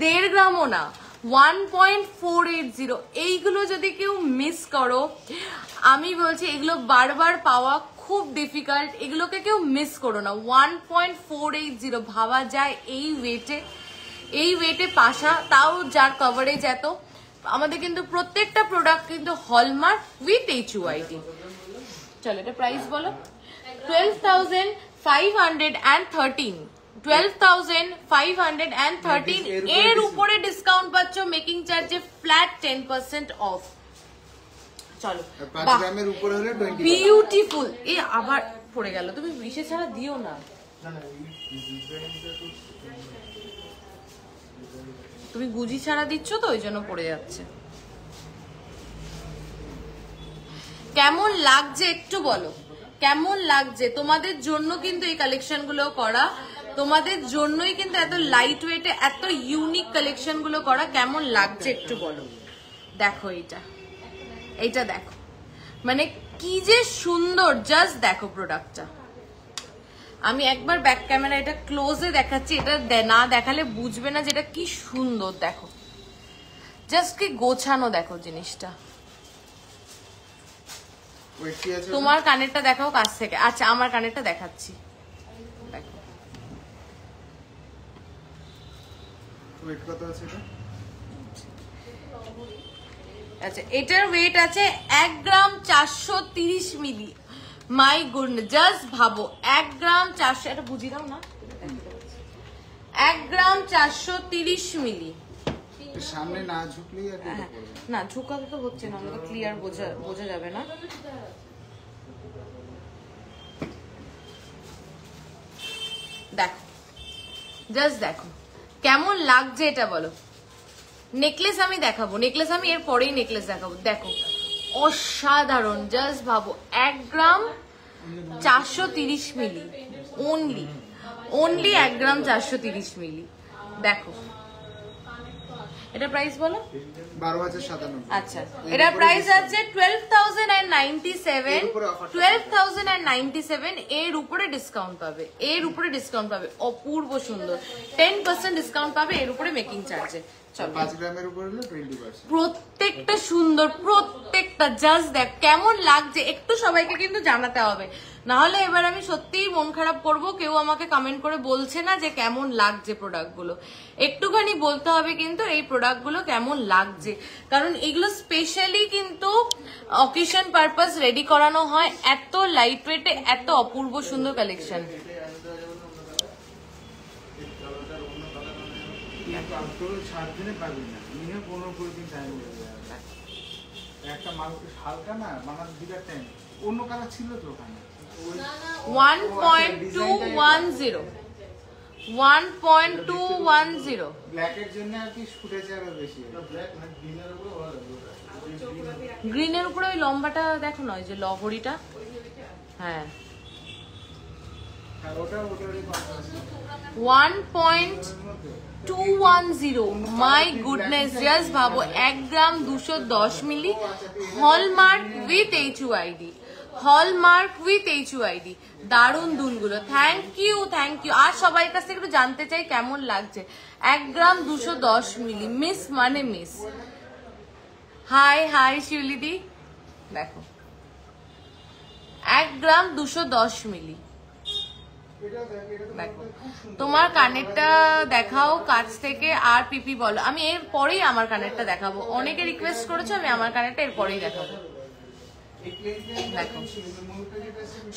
1.5 গ্রামও না, 1.480। এইগুলো যদি কেউ মিস করো, আমি বলছি এগুলো বারবার পাওয়া খুব ডিফিকাল্ট, এগুলোকে কেউ মিস করো না। 1.480 ভাবা যায় এই ওয়েটে পাশা, তাও যার কভারেজ এত। আমাদের কিন্তু প্রত্যেকটা প্রোডাক্ট কিন্তু হলমার্ক উইথ HUID। চলো এটা প্রাইস বলো। 12,513, 12,513 এর উপরে ডিসকাউন্ট পাচ্ছ, মেকিং চার্জে ফ্ল্যাট 10% অফ। চলো 5 গ্রামের উপরে হলে 20। বিউটিফুল। এ আবার পড়ে গেল, তুমি বিশে ছাড়া দিও না। তুমি গুজি ছাড়া দিচ্ছ তো ওই জন্য পড়ে যাচ্ছে। কেমন লাগছে একটু বলো, কেমন লাগছে? তোমাদের জন্য কিন্তু এই কালেকশন গুলো করা, তোমাদের জন্যই কিন্তু এত লাইট ওয়েটে এত ইউনিক কালেকশন গুলো করা। কেমন লাগছে একটু বলো। দেখো এইটা দেখো, মানে কি যে সুন্দর, জাস্ট দেখো প্রোডাক্টটা। আমি একবার ব্যাক ক্যামেরা এটা ক্লোজে দেখাচ্ছি, এটা না দেখালে বুঝবে না যেটা কি সুন্দর। দেখো জাস্ট কি গোছানো, দেখো জিনিসটা। তোমার কানেরটা দেখাও কাছ থেকে। আচ্ছা আমার কানেরটা দেখাচ্ছি, দেখো ওয়েট কত আছে এটা? আচ্ছা এটার ওয়েট আছে 1 গ্রাম 430 মিলি। মাই গুডনেস, জাস্ট ভাবো 1 গ্রাম 400, এটা বুঝিয়ে দাও না, 1 গ্রাম 430 মিলি। সামনে না ঝুঁকলেই আর না ঝুঁকাতে তো হচ্ছে না, আমাকে ক্লিয়ার বোঝা যাবে না। দেখো জাস্ট দেখো কেমন লাগছে এটা বলো। নেকলেস আমি দেখাবো, নেকলেস আমি এর পরেই নেকলেস দেখাবো। দেখো অসাধারণ, জাস্ট ভাবো 1 গ্রাম 430 মিলি, অনলি 1 গ্রাম 430 মিলি। দেখো এটা প্রাইস বলো। 12,097। আচ্ছা এটা প্রাইস আছে 12,097, 12,097। এর উপরে ডিসকাউন্ট পাবে, এর উপরে ডিসকাউন্ট পাবে, অপূর্ব সুন্দর 10% ডিসকাউন্ট পাবে এর উপরে মেকিং চার্জে। 5 গ্রামের উপর হলে 20%। প্রত্যেকটা সুন্দর, প্রত্যেকটা জাস্ট দেখ কেমন লাগছে, একটু সবাইকে কিন্তু জানাতে হবে, না হলে এবার আমি সত্যিই মন খারাপ করব। কেউ আমাকে কমেন্ট করে বলছে না যে কেমন লাগছে প্রোডাক্টগুলো, একটুখানি বলতে হবে কিন্তু এই প্রোডাক্টগুলো কেমন লাগছে, কারণ এগুলো স্পেশালি কিন্তু অকেশন পারপাস রেডি করানো হয়। এত লাইট ওয়েটে এত অপূর্ব সুন্দর কালেকশন। একটা মাল হালকা না বানার দিকে টাইম অন্য কালার ছিল তো ওখানে। 1.210, 1.210 ব্ল্যাকের জন্য আর কি ফুটেছে আরো বেশি। গ্রিনের উপরে ওই লম্বাটা দেখো না, ওই যে লহরিটা। হ্যাঁ 1.210। মাই গুডনেস, জাস্ট ভাবো 1 gram 210 milli, hallmark with HUID, hallmark with HUID। দারুণ দুলগুলো, থ্যাংক ইউ। আর সবাই কাছ থেকে একটু জানতে চাই কেমন লাগছে। 1 গ্রাম 210 মিলি, মিস মানে মিস। হাই শিউলিদি, দেখো 1 গ্রাম 210 মিলি। দেখো তোমার কানেরটা দেখাও কাছ থেকে, আর পিপি বলো। আমি এর পরেই আমার কানেরটা দেখাবো, অনেকে রিকোয়েস্ট করেছো, আমি আমার কানেরটা এর পরেই দেখাবো। দেখো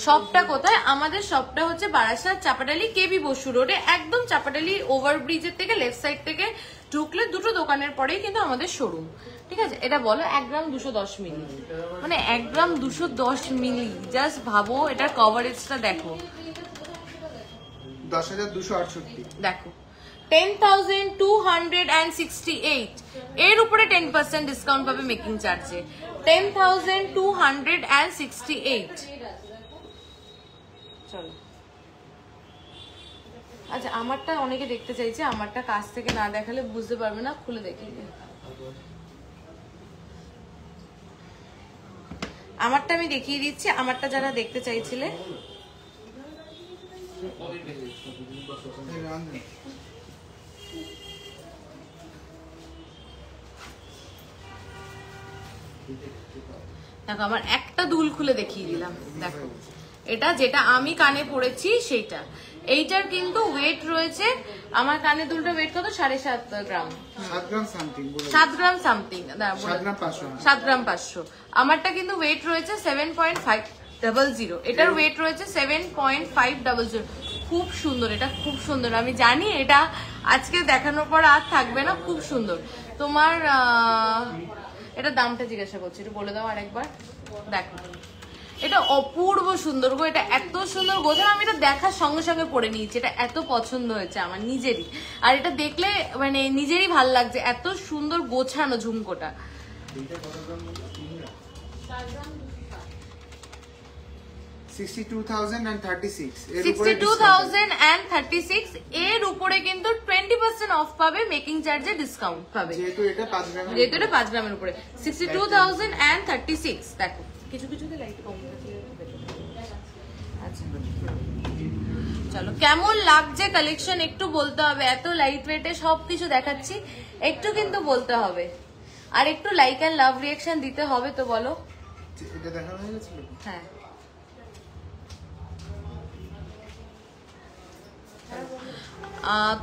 শপটা কোথায়? আমাদের শপটা হচ্ছে বারাসাত চাপাডালি কেবি বসু রোডে, একদম চাপাডালি ওভারব্রিজের থেকে লেফট সাইড থেকে ঢুকলে দুটো দোকানের পরেই কিন্তু আমাদের শোরুম। ঠিক আছে, এটা বলো 1 গ্রাম 210 মিলি, মানে 1 গ্রাম 210 মিলি। জাস্ট ভাবো এটার কভারেজটা দেখো, 10,268। দেখো 10,268, এর উপরে 10% ডিসকাউন্ট পাবে মেকিং চার্জে। 10,268। চলো আচ্ছা আমারটা অনেকে দেখতে চাইছে, আমারটা কাছ থেকে না দেখালে বুঝতে পারবে না, খুলে দেখি। আমারটা আমি দেখিয়ে দিচ্ছি, আমারটা যারা দেখতে চাইছিলে। দেখো আমার একটা দুল খুলে দেখিয়ে দিলাম। দেখো এটা যেটা আমি কানে পড়েছি সেইটা, এইটার কিন্তু ওয়েট রয়েছে, আমার কানে দুলটা ওয়েট কত 7.5 গ্রাম, 7 গ্রাম সামথিং, 7 গ্রাম সামথিং, 7 গ্রাম 500। আমারটা কিন্তু ওয়েট রয়েছে 7.500, এটার ওয়েট রয়েছে 7.500। খুব সুন্দর, এটা খুব সুন্দর। আমি জানি এটা আজকে দেখানোর পর আর থাকবে না, খুব সুন্দর। তোমার এটা দামটা জিজ্ঞাসা করছি, একটু বলে দাও আরেকবার। দেখো এটা অপূর্ব সুন্দর গো, এটা এত সুন্দর গোছানো, আমি এটা দেখার সঙ্গে সঙ্গে পরে নিয়েছি, এটা এত পছন্দ হয়েছে আমার নিজেরই। আর এটা দেখলে মানে নিজেরই ভাল লাগছে, এত সুন্দর গোছানো ঝুমকোটা। 62,036 এর উপরে কিন্তু 20% অফ পাবে, মেকিং চার্জে ডিসকাউন্ট পাবে, যেহেতু এটা 5 গ্রামের, যেহেতু এটা 5 গ্রামের উপরে। 62,036। দেখো কিছু কিছুতে লাইট কম আছে। আচ্ছা চলো, কেমন লাগছে কালেকশন একটু বলতে হবে, এত লাইট ওয়েটে সবকিছু দেখাচ্ছি, একটু কিন্তু বলতে হবে, আর একটু লাইক এন্ড লাভ রিঅ্যাকশন দিতে হবে। তো বলো, এটা দেখানো হয়ে গেছিল? হ্যাঁ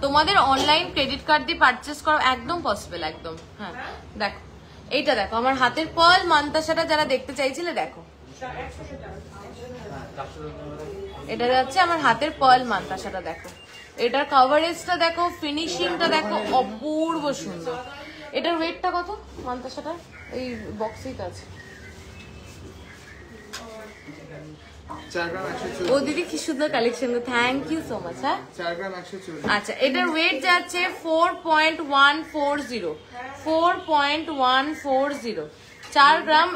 তোমাদের অনলাইন ক্রেডিট কার্ড দিয়ে পারচেস করা একদম পসিবল, একদম। হ্যাঁ দেখো এইটা, দেখো আমার হাতের পার্ল মান্তাসাটা যারা দেখতে চাইছিলে, দেখো এটা যাচ্ছে আমার হাতের পার্ল মান্তাসাটা, দেখো এটার কভারেজটা দেখো, ফিনিশিংটা দেখো, অপূর্ব সুন্দর। এটার ওয়েটটা কত মান্তাসাটা? এই বক্সেই তো আছে। 4 গ্রাম 140। ও দিদি কি সুন্দর collection, thank you so much. হ্যাঁ 4 গ্রাম 140। আচ্ছা এটার ওয়েট যাচ্ছে 4.140, 4.140, 4 গ্রাম।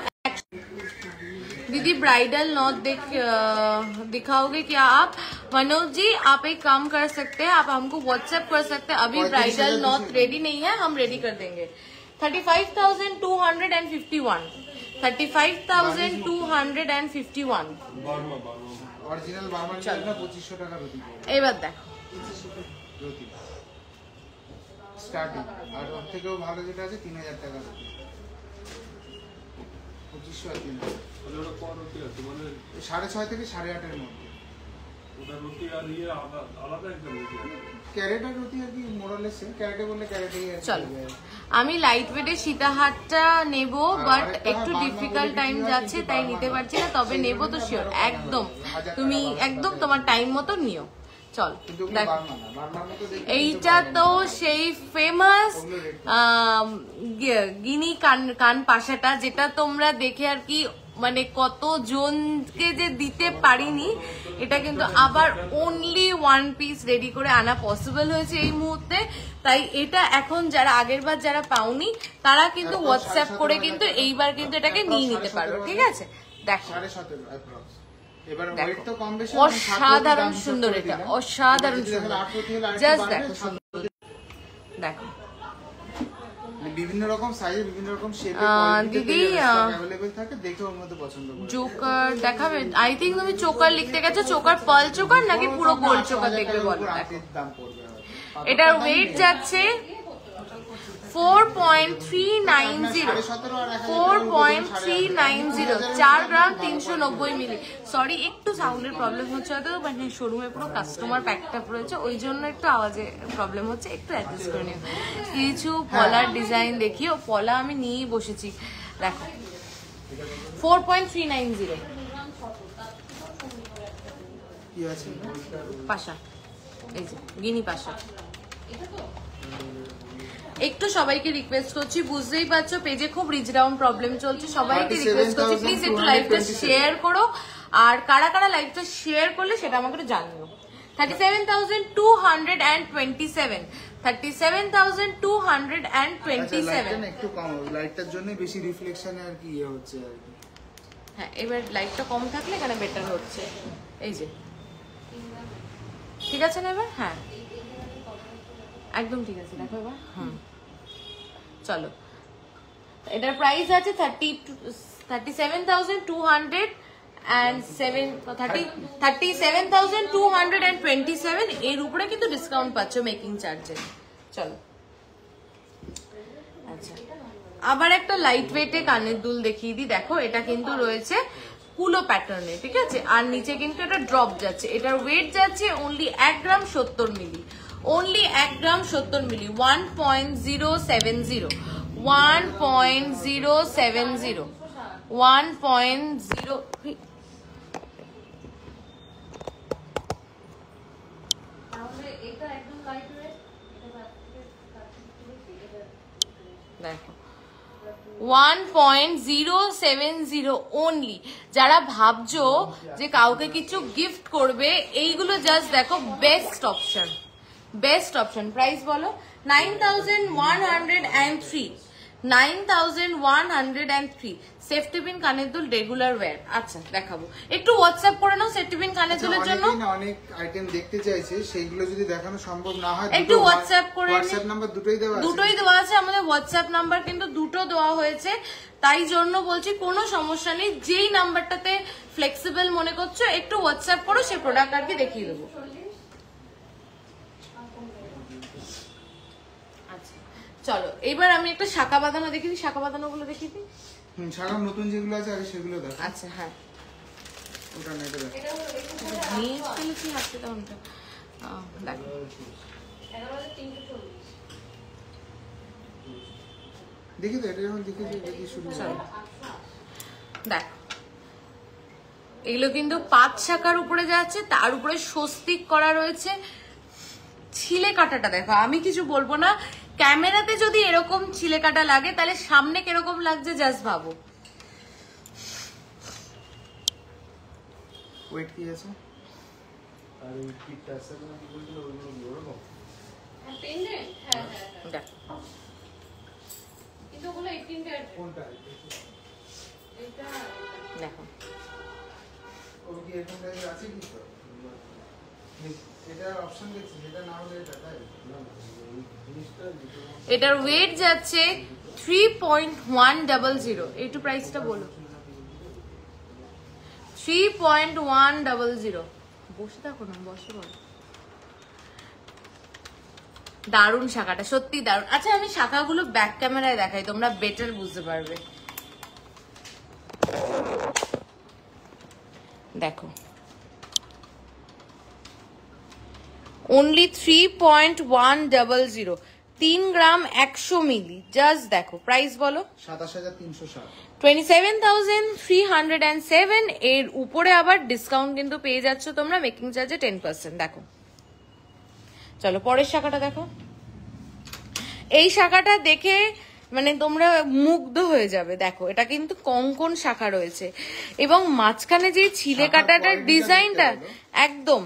दीदी ब्राइडल नॉट दिखाओगे क्या आप? मनोज जी आप एक काम कर सकते हैं, आप हमको व्हाट्सएप कर सकते हैं, अभी ब्राइडल नॉट रेडी नहीं है, हम रेडी कर देंगे। 35,251, 35,251 অরিজিনাল বার্মার জন্য 2500 টাকা রতি। এবার দেখো রতি স্টার্টিং, আর ওর থেকেও ভালো যেটা আছে 3000 টাকা রতি। 2500 আর 3000, ওটা কত রতি আছে মানে 6.5 থেকে 8.5 এর মধ্যে। ওটা রতি আর ইয়ে আলাদা একদম রতি, ক্যারেট আর রতি আর কি মোরালেস সেম। ক্যারেটে বললে ক্যারেটেই আছে। চলো আমি লাইট ওয়েটের সীতাহারটা নেব, বাট একটু ডিফিকাল্ট টাইম যাচ্ছে তাই নিতে পারছি না, তবে নেব তো শিওর একদম। তুমি একদম তোমার টাইম মতো নিও। চল দেখো এইটা তো সেই ফেমাস গিনি কান পাশাটা, যেটা তোমরা দেখে আর কি মানে কত জনকে যে দিতে পারিনি, এটা কিন্তু আবার অনলি 1 পিস রেডি করে আনা পসিবল হয়েছে এই মুহূর্তে। তাই এটা এখন যারা আগের বার যারা পাওনি তারা কিন্তু হোয়াটসঅ্যাপ করে কিন্তু এইবার কিন্তু এটাকে নিয়ে নিতে পারো, ঠিক আছে? দেখো অসাধারণ সুন্দর, এটা অসাধারণ সুন্দর, জাস্ট দেখো সুন্দর। দেখো বিভিন্ন রকম সাইজে বিভিন্ন রকম শেপে দিদি अवेलेबल থাকে, দেখে ওর মধ্যে পছন্দ করো। জোকার দেখাবে? আই থিংক তুমি চোকার লিখতে গেছো, চোকার পার্ল চোকার নাকি পুরো গোল্ড চোকার দেখবে বলো। দাম পড়বে, এটার ওয়েট যাচ্ছে 4.390, 4.390, 4 গ্রাম 390 মিলি। সরি একটু সাউন্ডের প্রবলেম হচ্ছে, হয়তো মানে শোরুমে পুরো কাস্টমার প্যাকটাপ রয়েছে, ওই জন্য একটু আওয়াজে প্রবলেম হচ্ছে, একটু অ্যাডজাস্ট করে নিও। কিছু পলার ডিজাইন দেখিও, পলা আমি নিয়েই বসেছি। দেখো 4.390 কি আছে পাশা, এই যে গিনি পাশা। একটু সবাইকে রিকোয়েস্ট করছি, বুঝতেই পারছো পেজে খুব রিচ ডাউন প্রবলেম চলছে, সবাইকে রিকোয়েস্ট করছি প্লিজ একটু লাইভটা শেয়ার করো, আর কারা কারা লাইভটা শেয়ার করলে সেটা আমাকে জানিও। 37,227, 37,227। একটু কম, লাইটটার জন্য বেশি রিফ্লেকশনে আর কি ইয়ে হচ্ছে আর কি। হ্যাঁ এবার লাইটটা কম থাকলে এখানে বেটার হচ্ছে, এই যে ঠিক আছে না এবার? হ্যাঁ একদম ঠিক আছে, দেখো এবার। চলো এটার প্রাইস আছে 37,227, 37,227 এর উপরে কিন্তু ডিসকাউন্ট পাচ্ছ মেকিং চার্জে। চলো আচ্ছা, আবার একটা লাইট ওয়েটে কানের দুল দেখিয়ে দিই। দেখো এটা কিন্তু রয়েছে কুলো প্যাটার্নে, ঠিক আছে, আর নিচে কিন্তু এটা ড্রপ যাচ্ছে। এটার ওয়েট যাচ্ছে অনলি 1 গ্রাম 70 মিলি, অনলি 1 গ্রাম 70 মিলি, 1.070, 1.070, 1.0। দেখো 1.070 অনলি। যারা ভাবছো যে কাউকে কিছু গিফট করবে, এইগুলো জাস্ট দেখো best option, best option. Price বলো 9103, 9103। সেফটি পিন কানের দুল রেগুলার ওয়্যার। আচ্ছা দেখাবো, একটু হোয়াটসঅ্যাপ করে নাও সেফটি পিন কানের দুলের জন্য। অনেক আইটেম দেখতে চাইছে, সেইগুলো যদি দেখানো সম্ভব না হয় একটু হোয়াটসঅ্যাপ করে। হোয়াটসঅ্যাপ নাম্বার দুটোই দেওয়া আছে, দুটোই দেওয়া আছে আমাদের। হোয়াটসঅ্যাপ নাম্বার কিন্তু দুটো দেওয়া হয়েছে, তাই জন্য বলছি কোনো সমস্যা নেই। যেই নাম্বারটাতে ফ্লেক্সিবল মনে করছো একটু হোয়াটসঅ্যাপ করো, সেই প্রোডাক্ট আর কি দেখিয়ে দেবো। আচ্ছা চলো, এবার আমি একটা শাখা বাঁধানো দেখিয়ে দিই। শাখা বাঁধানো গুলো দেখিয়ে দিই। শাখা নতুন যেগুলো আছে আগে সেগুলো দেখো। আচ্ছা হ্যাঁ, ওটা নেবে নিয়ে ফেলেছি হাতে তখনটা। দেখো দেখি তো, এটা যখন দেখি শুরু চলো দেখো, এগুলো কিন্তু 5 শাখার উপরে যাচ্ছে, তার উপরে স্বস্তিক করা রয়েছে। ছিলে কাটাটা দেখো, আমি কিছু বলবো না, ক্যামেরাতে যদি এরকম ছিলে কাটা লাগে তাহলে সামনে কিরকম লাগছে জাস্ট ভাবো। ওয়েট কি আছে? আর এই পিকটা আছে না, কি বলছিল ওইগুলো ওরকম পেন্ডেন্ট। হ্যাঁ হ্যাঁ দেখো, কিন্তু ওগুলো 18 ক্যারেট। কোনটা? এটা দেখো, ওই কি এরকম টাইপের আছে কি তো? এটা অপশন দেখছি, এটা না হলে এটা তাই না, এই জিনিসটা এটার ওয়েট যাচ্ছে 3.100। একটু প্রাইসটা বলো। 3.100। বসে থাকো না, বসে বলো। দারুণ শাখাটা, সত্যি দারুণ। আচ্ছা আমি শাখাগুলো ব্যাক ক্যামেরায় দেখাই, তোমরা বেটার বুঝতে পারবে। দেখো অনলি 3.100, 3 গ্রাম 100 মিলি। জাস্ট দেখো প্রাইস বলো। 27360। 27,307। এর উপরে আবার ডিসকাউন্ট কিন্তু পেয়ে যাচ্ছ তোমরা মেকিং চার্জে 10%। দেখো চলো পরের শাখাটা দেখো। এই শাখাটা দেখে মানে তোমরা মুগ্ধ হয়ে যাবে। দেখো এটা কিন্তু কঙ্কন শাখা রয়েছে, এবং মাঝখানে যে ছিলে কাটাটার ডিজাইনটা, একদম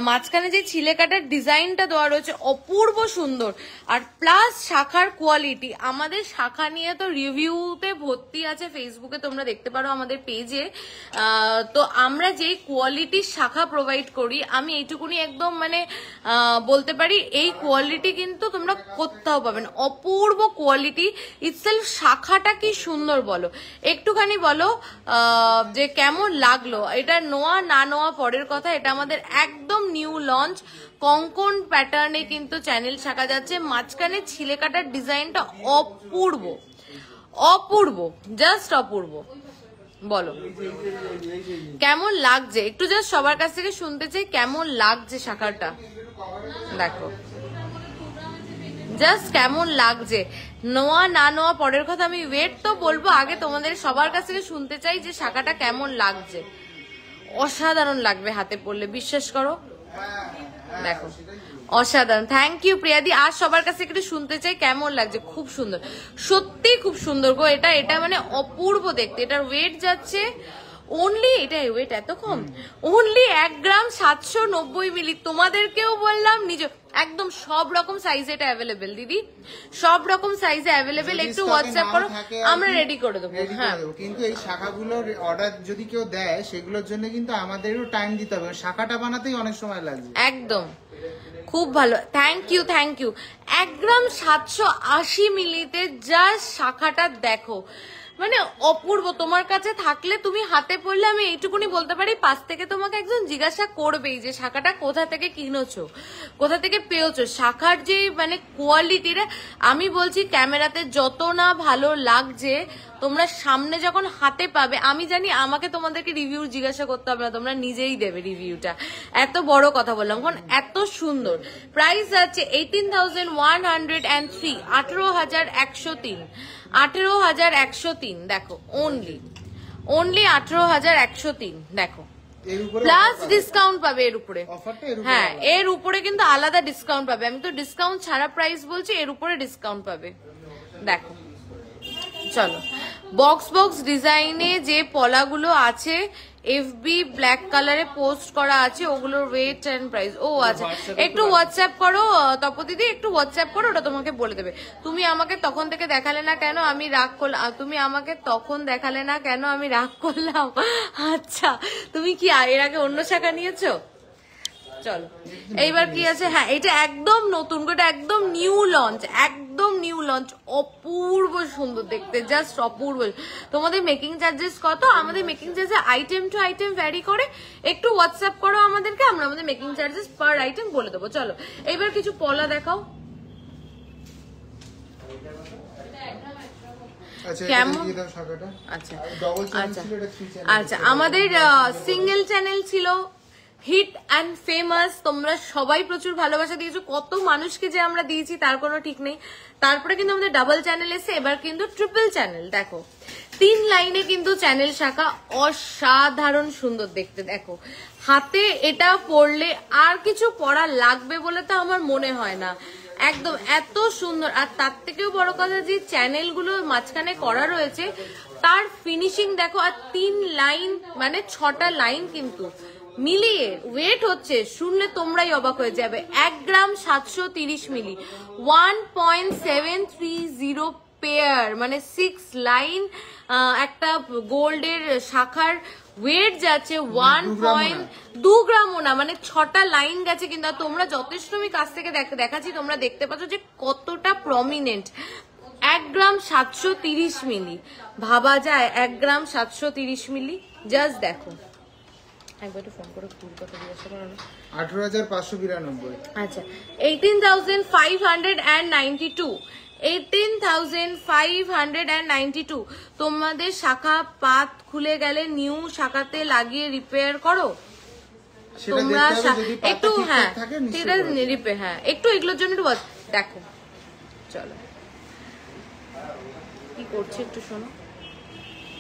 মাঝখানে যে ছিলে কাটার ডিজাইনটা দেওয়া রয়েছে অপূর্ব সুন্দর। আর প্লাস শাখার কোয়ালিটি, আমাদের শাখা নিয়ে তো রিভিউতে ভর্তি আছে, ফেসবুকে তোমরা দেখতে পারো আমাদের পেজে। তো আমরা যে কোয়ালিটির শাখা প্রোভাইড করি, আমি এইটুকুনি একদম মানে বলতে পারি, এই কোয়ালিটি কিন্তু তোমরা কোথাও পাবেন। অপূর্ব কোয়ালিটি ইটসেলফ। শাখাটা কি সুন্দর বলো, একটুখানি বলো যে কেমন লাগলো। এটা নোয়া না নোয়া পরের কথা, এটা আমাদের একদম নিউ লঞ্চ কঙ্কন প্যাটার্নে কিন্তু চ্যানেল শাখা যাচ্ছে। মাঝখানে ছিলে কাটার ডিজাইনটা অপূর্ব, অপূর্ব, জাস্ট অপূর্ব। বলো কেমন লাগছে, একটু জাস্ট সবার কাছ থেকে শুনতে চাই কেমন লাগছে শাখাটা। দেখো জাস্ট কেমন লাগছে। নোয়া না নোয়া পরের কথা, আমি ওয়েট তো বলবো, আগে তোমাদের সবার কাছ থেকে শুনতে চাই যে শাখাটা কেমন লাগছে। অসাধারণ লাগবে হাতে পড়লে, বিশ্বাস করো। দেখো অসাধারণ। Thank you প্রিয়াদি। আর সবার কাছে একটু শুনতে চাই কেমন লাগছে। খুব সুন্দর, সত্যি খুব সুন্দর গো। এটা এটা মানে অপূর্ব দেখতে। এটার ওয়েট যাচ্ছে অনলি, এটা ওয়েট এত কম, অনলি 1 গ্রাম 790 মিলি। তোমাদেরকেও বললাম নিজ, একদম সব রকম সাইজে এটা অ্যাভেলেবেল দিদি, সব রকম সাইজে অ্যাভেলেবেল। একটু হোয়াটসঅ্যাপ করো, আমরা রেডি করে দেবো। হ্যাঁ কিন্তু এই শাখাগুলোর অর্ডার যদি কেউ দেয়, সেগুলোর জন্য কিন্তু আমাদেরও টাইম দিতে হবে, শাখাটা বানাতেই অনেক সময় লাগবে। একদম খুব ভালো, thank you thank you. 1 gram 780 মিলিতে জাস্ট শাখাটা দেখো, মানে অপূর্ব। তোমার কাছে থাকলে তুমি হাতে পড়লে আমি এইটুকুনি বলতে পারি, পাশ থেকে তোমাকে একজন জিজ্ঞাসা করবেই যে শাখাটা কোথা থেকে কিনেছো, কোথা থেকে পেয়েছো। শাখার যে মানে কোয়ালিটিটা আমি বলছি ক্যামেরাতে যত না ভালো লাগছে, তোমরা সামনে যখন হাতে পাবে, আমি জানি আমাকে তোমাদেরকে রিভিউ জিজ্ঞাসা করতে হবে না, তোমরা নিজেই দেবে রিভিউটা। এত বড় কথা বললাম, কারণ এত সুন্দর। প্রাইস আছে 18,103, 18,103, 18,103। দেখো অনলি 18,103। দেখো প্লাস ডিসকাউন্ট পাবে এর উপরে। হ্যাঁ, এর উপরে কিন্তু আলাদা ডিসকাউন্ট পাবে। আমি তো ডিসকাউন্ট ছাড়া প্রাইস বলছি, এর উপরে ডিসকাউন্ট পাবে। দেখো চলো, বক্স ডিজাইনে যে পলাগুলো আছে, এফবি ব্ল্যাক কালারে পোস্ট করা আছে, ওগুলোর ওয়েট এন্ড প্রাইস। ও আচ্ছা, একটু হোয়াটসঅ্যাপ করো তপদিদি, একটু হোয়াটসঅ্যাপ করো, ওটা তোমাকে বলে দেবে। তুমি আমাকে তখন থেকে দেখালে না কেন আমি রাগ করলাম, তুমি আমাকে তখন দেখালে না কেন আমি রাগ করলাম। আচ্ছা, তুমি কি এর আগে অন্য শাখা নিয়েছো? চলো এইবার কি আছে। হ্যাঁ, এটা একদম নতুন, এটা একদম নিউ লঞ্চ, একদম নিউ লঞ্চ। অপূর্ব সুন্দর দেখতে, জাস্ট অপূর্ব। তোমাদের মেকিং চার্জেস কত? আমাদের making charges item to item vary করে। একটু হোয়াটসঅ্যাপ করো আমাদেরকে, আমরা আমাদের মেকিং চার্জেস পার আইটেম বলে দেবো। চলো এইবার কিছু পলা দেখাও। কেমন? আচ্ছা আচ্ছা, আমাদের সিঙ্গেল চ্যানেল ছিল হিট অ্যান্ড ফেমাস, তোমরা সবাই প্রচুর ভালোবাসা দিয়েছো। কত মানুষকে যে আমরা দিয়েছি তার কোনো ঠিক নেই। তারপরে কিন্তু আমাদের ডাবল চ্যানেল এসে, এবার কিন্তু ট্রিপল চ্যানেল। দেখো 3 লাইনে কিন্তু চ্যানেল শাখা, অসাধারণ সুন্দর দেখতে। দেখো হাতে এটা পরলে আর কিছু পরা লাগবে বলে তো আমার মনে হয় না, একদম এত সুন্দর। আর তার থেকেও বড় কথা, যে চ্যানেলগুলো মাঝখানে করা রয়েছে তার ফিনিশিং দেখো। আর 3 লাইন মানে 6টা লাইন কিন্তু মিলিয়ে ওয়েট হচ্ছে, শুনলে তোমরাই অবাক হয়ে যাবে। 1 গ্রাম 730 মিলি, 1.730 পেয়ার, মানে 6 লাইন একটা গোল্ডের শাখার ওয়েট যাচ্ছে 1.2 গ্রামও না, মানে 6টা লাইন গেছে কিন্তু। তোমরা যথেষ্ট আমি কাছ থেকে দেখাচ্ছি, তোমরা দেখতে পাচ্ছ যে কতটা প্রমিনেন্ট। 1 গ্রাম 730 মিলি, ভাবা যায় 1 গ্রাম 730 মিলি? জাস্ট দেখো, একবার ফোন করে ফুল কথা জিজ্ঞাসা করো না। 18,592। আচ্ছা, 18,592, 18,592। তোমাদের শাখা পাত খুলে গেলে নিউ শাখাতে লাগিয়ে রিপেয়ার করো তোমরা একটু। হ্যাঁ ঠিক আছে, রিপেয়ার। হ্যাঁ, একটু এগুলোর জন্য একটু দেখো। চলো কি করছে একটু শোনো।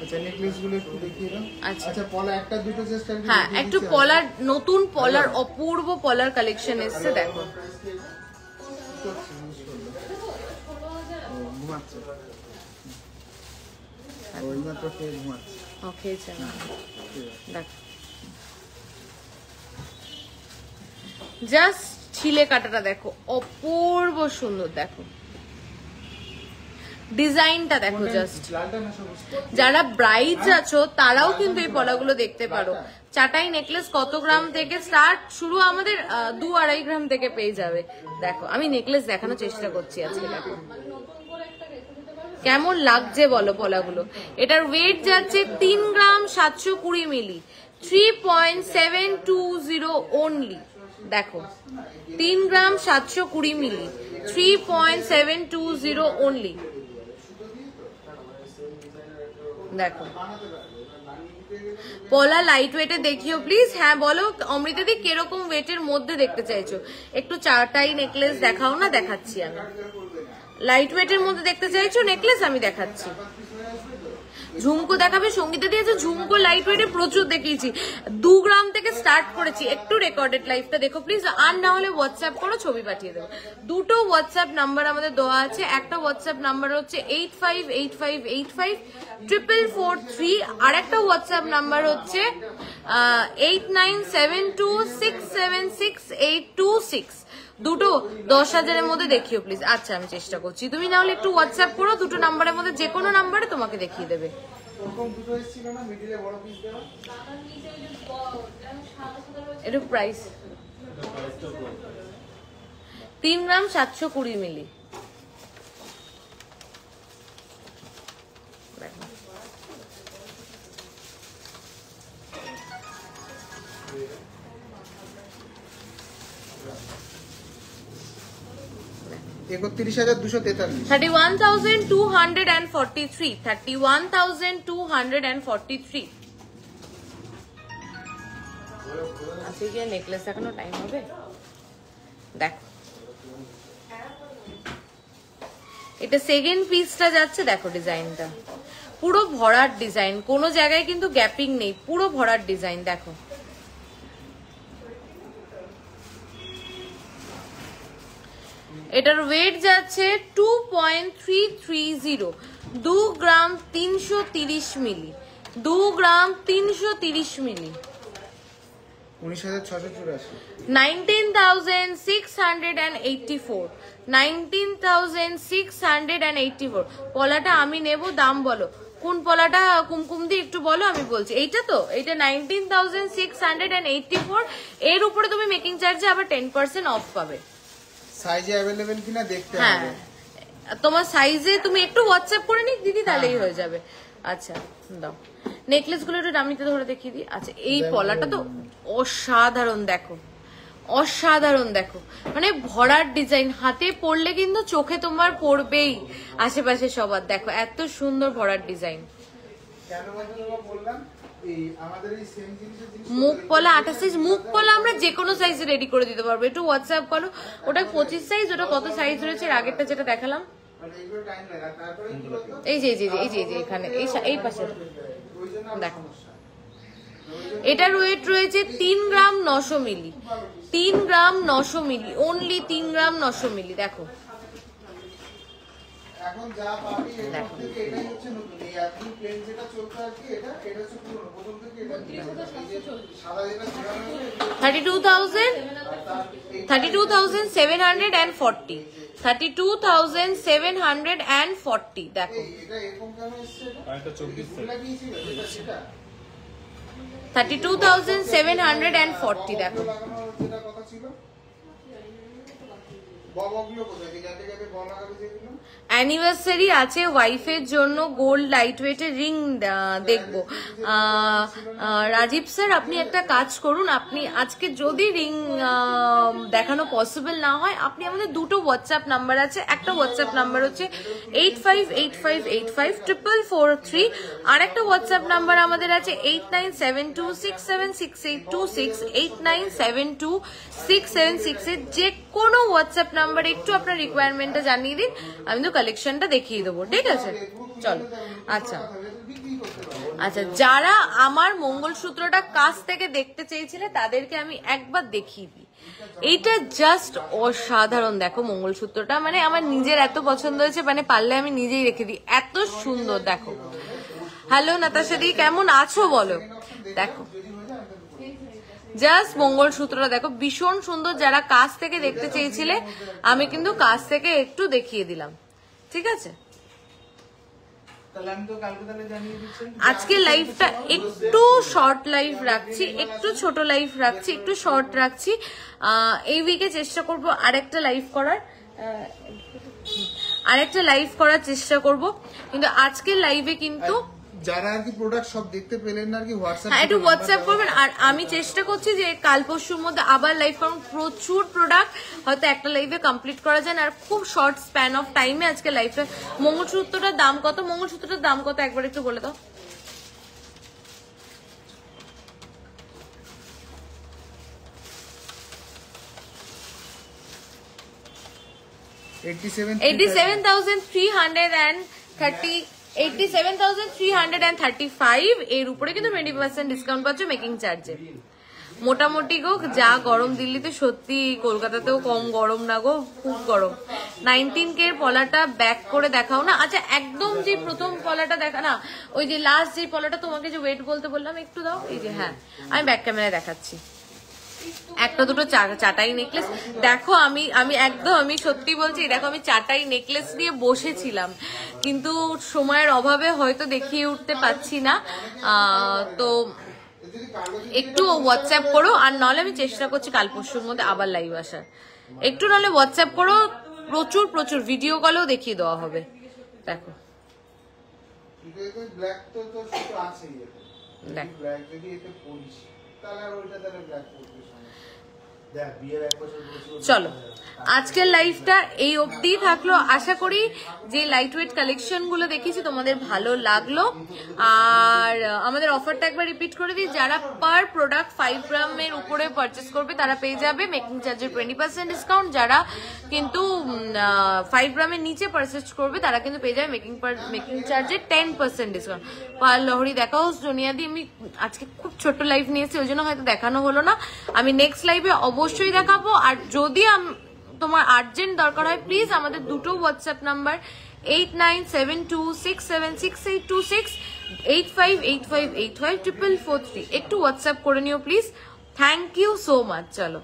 আচ্ছা, নেকলেসগুলো একটু দেখিয়ে দাও। আচ্ছা পলা একটা দুটো জাস্ট। হ্যাঁ, একটু পলার, নতুন পলার, অপূর্ব পলার কালেকশন এসেছে। দেখো ঘুমাচ্ছে, ওই মাত্র খেয়ে ঘুমাচ্ছে। ওকে চলো দেখো, জাস্ট ছিলে কাটাটা দেখো, অপূর্ব সুন্দর। দেখো ডিজাইনটা দেখো, জাস্ট যারা ব্রাইডস আছো তারাও কিন্তু এই পলাগুলো দেখতে পারো। চাটাই নেকলেস কত গ্রাম থেকে স্টার্ট শুরু? আমাদের 2-2.5 গ্রাম থেকে পেয়ে যাবে। দেখো আমি নেকলেস দেখানোর চেষ্টা করছি আজকে। দেখো কেমন লাগছে বলো পলাগুলো। এটার ওয়েট যাচ্ছে 3 গ্রাম 720 মিলি, 3.720 অনলি। দেখো 3 গ্রাম 720 মিলি, 3.720 অনলি। দেখো পলা লাইট ওয়েটে দেখিও প্লিজ। হ্যাঁ বলো অমৃতাদি, কিরকম ওয়েটের মধ্যে দেখতে চাইছো? একটু চাটাই নেকলেস দেখাও না। দেখাচ্ছি আমি। লাইট ওয়েটের মধ্যে দেখতে চাইছো নেকলেস? আমি দেখাচ্ছি। ঝুমকো দেখাবে সঙ্গীতা দিয়েছে। ঝুমকো লাইট ওয়েটে প্রচুর দেখিয়েছি, 2 গ্রাম থেকে স্টার্ট করেছি। একটু রেকর্ডেড লাইফটা দেখো প্লিজ। আর না হলে হোয়াটসঅ্যাপ করো, ছবি পাঠিয়ে দেবো। দুটো হোয়াটসঅ্যাপ নাম্বার আমাদের দেওয়া আছে। একটা হোয়াটসঅ্যাপ নাম্বার হচ্ছে 8585854443, আর একটা হোয়াটসঅ্যাপ নাম্বার হচ্ছে 8972676826। দুটো 10,000-এর মধ্যে দেখিও প্লিজ। আচ্ছা আমি চেষ্টা করছি, তুমি না হলে একটু হোয়াটসঅ্যাপ করো। দুটো নাম্বারের মধ্যে যে কোনো নাম্বারে তোমাকে দেখিয়ে দেবে। এটা প্রাইস 3 গ্রাম 720 মিলি। 31,243 31,243 31,243 আজকে কি নেকলেস দেখানো টাইম হবে? দেখো এটা সেকেন্ড পিসটা যাচ্ছে, দেখো ডিজাইনটা পুরো ভরার ডিজাইন, কোনো জায়গায় কিন্তু গ্যাপিং নেই, পুরো ভরার ডিজাইন। দেখো এটার ওয়েট যাচ্ছে 2.330, 2 গ্রাম 330 মিলি, 2 গ্রাম 330 মিলি, 19,684 19,684 19,684 পলাটা আমি নেব, দাম বলো কোন পলাটা কুমকুম দি একটু বলো, আমি বলছি এইটা তো, এইটা 19,684, এর উপরে তুমি মেকিং চার্জে আবার 10% অফ পাবে। সাইজে अवेलेबल কিনা দেখতে হ্যাঁ হবে। তোমার সাইজে তুমি একটু হোয়াটসঅ্যাপ করে নিক দিদি, তাহলেই হয়ে যাবে। আচ্ছা দাও নেকলেস গুলো একটু ডামিতে ধরে দেখিয়ে দিই। আচ্ছা এই পলাটা তো অসাধারণ, দেখো অসাধারণ, দেখো মানে ভরার ডিজাইন, হাতে পরলে কিন্তু চোখে তোমার পড়বেই আশেপাশে সবার। দেখো এত সুন্দর ভরার ডিজাইন। কেন বললাম এই আমাদের এই সেম জিনিসের মুখ পলা 28 সাইজ, মুখ পলা আমরা যে কোনো সাইজে রেডি করে দিতে পারবো, একটু হোয়াটসঅ্যাপ করো। ওটা 25 সাইজ, ওটা কত সাইজ রয়েছে এর আগেরটা যেটা দেখালাম, এই যে এখানে এই পাশে দেখো, এটার ওয়েট রয়েছে 3 গ্রাম 900 মিলি, 3 গ্রাম 900 মিলি, অনলি 3 গ্রাম 900 মিলি। দেখো এখন যা পাবি এর থেকে এটাই হচ্ছে নতুন, এই আপনি প্লেন যেটা চলতে আর কি এটা হচ্ছে পুরনো, প্রথম থেকে এটা সাদা যেটা ছিল 32,740 32,740 দেখো এটা এরকম কেন এসেছে, এটা 24 লাগিয়েছিল সেটা 32,740 দেখো। যেটা কথা ছিল ববগুলো কোথায় গেটে গেটে বল লাগাবে যেগুলো। অ্যানিভার্সারি আছে ওয়াইফের জন্য, গোল্ড লাইট ওয়েটের রিং দেখবো। রাজীব স্যার আপনি একটা কাজ করুন, আপনি আজকে যদি রিং দেখানো পসিবল না হয়, আপনি আমাদের দুটো হোয়াটসঅ্যাপ নাম্বার আছে, একটা হোয়াটসঅ্যাপ নাম্বার হচ্ছে 8585854443, আর একটা হোয়াটসঅ্যাপ নাম্বার আমাদের আছে 8972676826 89726768। যে কোনো হোয়াটসঅ্যাপ নাম্বারে একটু আপনার রিকোয়ারমেন্টটা জানিয়ে দিন, আমি তো কালেকশনটা দেখিয়ে দেবো, ঠিক আছে? চলো আচ্ছা আচ্ছা, যারা আমার মঙ্গলসূত্রটা কাছ থেকে দেখতে চেয়েছিলে তাদেরকে আমি একবার দেখিয়ে দিই। এইটা জাস্ট অসাধারণ, দেখো মঙ্গলসূত্রটা মানে আমার নিজের এত পছন্দ হয়েছে, মানে পারলে আমি নিজেই রেখে দিই, এত সুন্দর। দেখো হ্যালো নাতাশা দি, কেমন আছো বলো? দেখো জাস্ট মঙ্গলসূত্রটা দেখো ভীষণ সুন্দর, যারা কাছ থেকে দেখতে চেয়েছিলে আমি কিন্তু কাছ থেকে একটু দেখিয়ে দিলাম, ঠিক আছে? আজকে লাইভটা একটু শর্ট লাইভ রাখছি, একটু ছোট লাইভ রাখছি, একটু শর্ট রাখছি। এই উইকে চেষ্টা করব আরেকটা লাইভ করার চেষ্টা করব, কিন্তু আজকের লাইভে কিন্তু যারা আর কি প্রোডাক্ট সব দেখতে পেলেন না আর কি হোয়াটসঅ্যাপ, হ্যাঁ একটু হোয়াটসঅ্যাপ করবেন। আর আমি চেষ্টা করছি যে কাল পরশুর মধ্যে আবার লাইভ, কারণ প্রচুর প্রোডাক্ট হয়তো একটা লাইভে কমপ্লিট করা যায় না, আর খুব শর্ট স্প্যান অফ টাইমে আজকে লাইভটা। মঙ্গলসূত্রটার দাম কত? মঙ্গলসূত্রটার দাম কত একবার একটু বলে দাও। $87,335, এর উপরে কিন্তু 20% ডিসকাউন্ট পাচ্ছ মেকিং চার্জে। মোটামুটি গো যা গরম দিল্লিতে, সত্যি কলকাতাতেও কম গরম না গো, খুব গরম। 19K এর পলাটা ব্যাক করে দেখাও না। আচ্ছা একদম যে প্রথম পলাটা দেখা না, ওই যে লাস্ট যে পলাটা তোমাকে যে ওয়েট বলতে বললাম একটু দাও, এই যে হ্যাঁ আমি ব্যাক ক্যামেরায় দেখাচ্ছি। একটা দুটো চাটাই নেকলেস দেখো, আমি একদম আমি সত্যি বলছি, দেখো আমি চাটাই নেকলেস নিয়ে বসেছিলাম, কিন্তু সময়ের অভাবে হয়তো দেখিয়ে উঠতে পারছি না। তো একটু হোয়াটসঅ্যাপ করো, আর নাহলে আমি চেষ্টা করছি কাল পরশুর মধ্যে আবার লাইভ আসার। একটু নাহলে হোয়াটসঅ্যাপ করো, প্রচুর প্রচুর ভিডিও কলেও দেখিয়ে দেওয়া হবে। দেখো দেখো তাহলে আর ওইটা তাহলে ব্ল্যাক করবে। দেখ বিয়ের 1 বছর বলছি। চলো আজকের লাইভটা এই অবধি থাকলো। আশা করি যে লাইট ওয়েট কালেকশন গুলো দেখিয়েছি তোমাদের ভালো লাগলো। আর আমাদের অফারটা একবার রিপিট করে দিই, যারা পার প্রোডাক্ট 5 গ্রামের উপরে পারচেস করবে তারা পেয়ে যাবে মেকিং চার্জের 20% ডিসকাউন্ট। যারা কিন্তু 5 গ্রামের নিচে পারচেস করবে তারা কিন্তু পেয়ে যাবে মেকিং চার্জের 10% ডিসকাউন্ট। পার লহরি দেখাও সোনিয়াদি, আমি আজকে খুব ছোট লাইভ নিয়েছি ওই জন্য হয়তো দেখানো হলো না, আমি নেক্সট লাইভে অবশ্যই দেখাবো। আর যদি তোমার আর্জেন্ট দরকার হয় প্লিজ আমাদের দুটো হোয়াটসঅ্যাপ নাম্বার 8972676826 8585854443 একটু হোয়াটসঅ্যাপ করে নিও please. Thank you so much. চলো।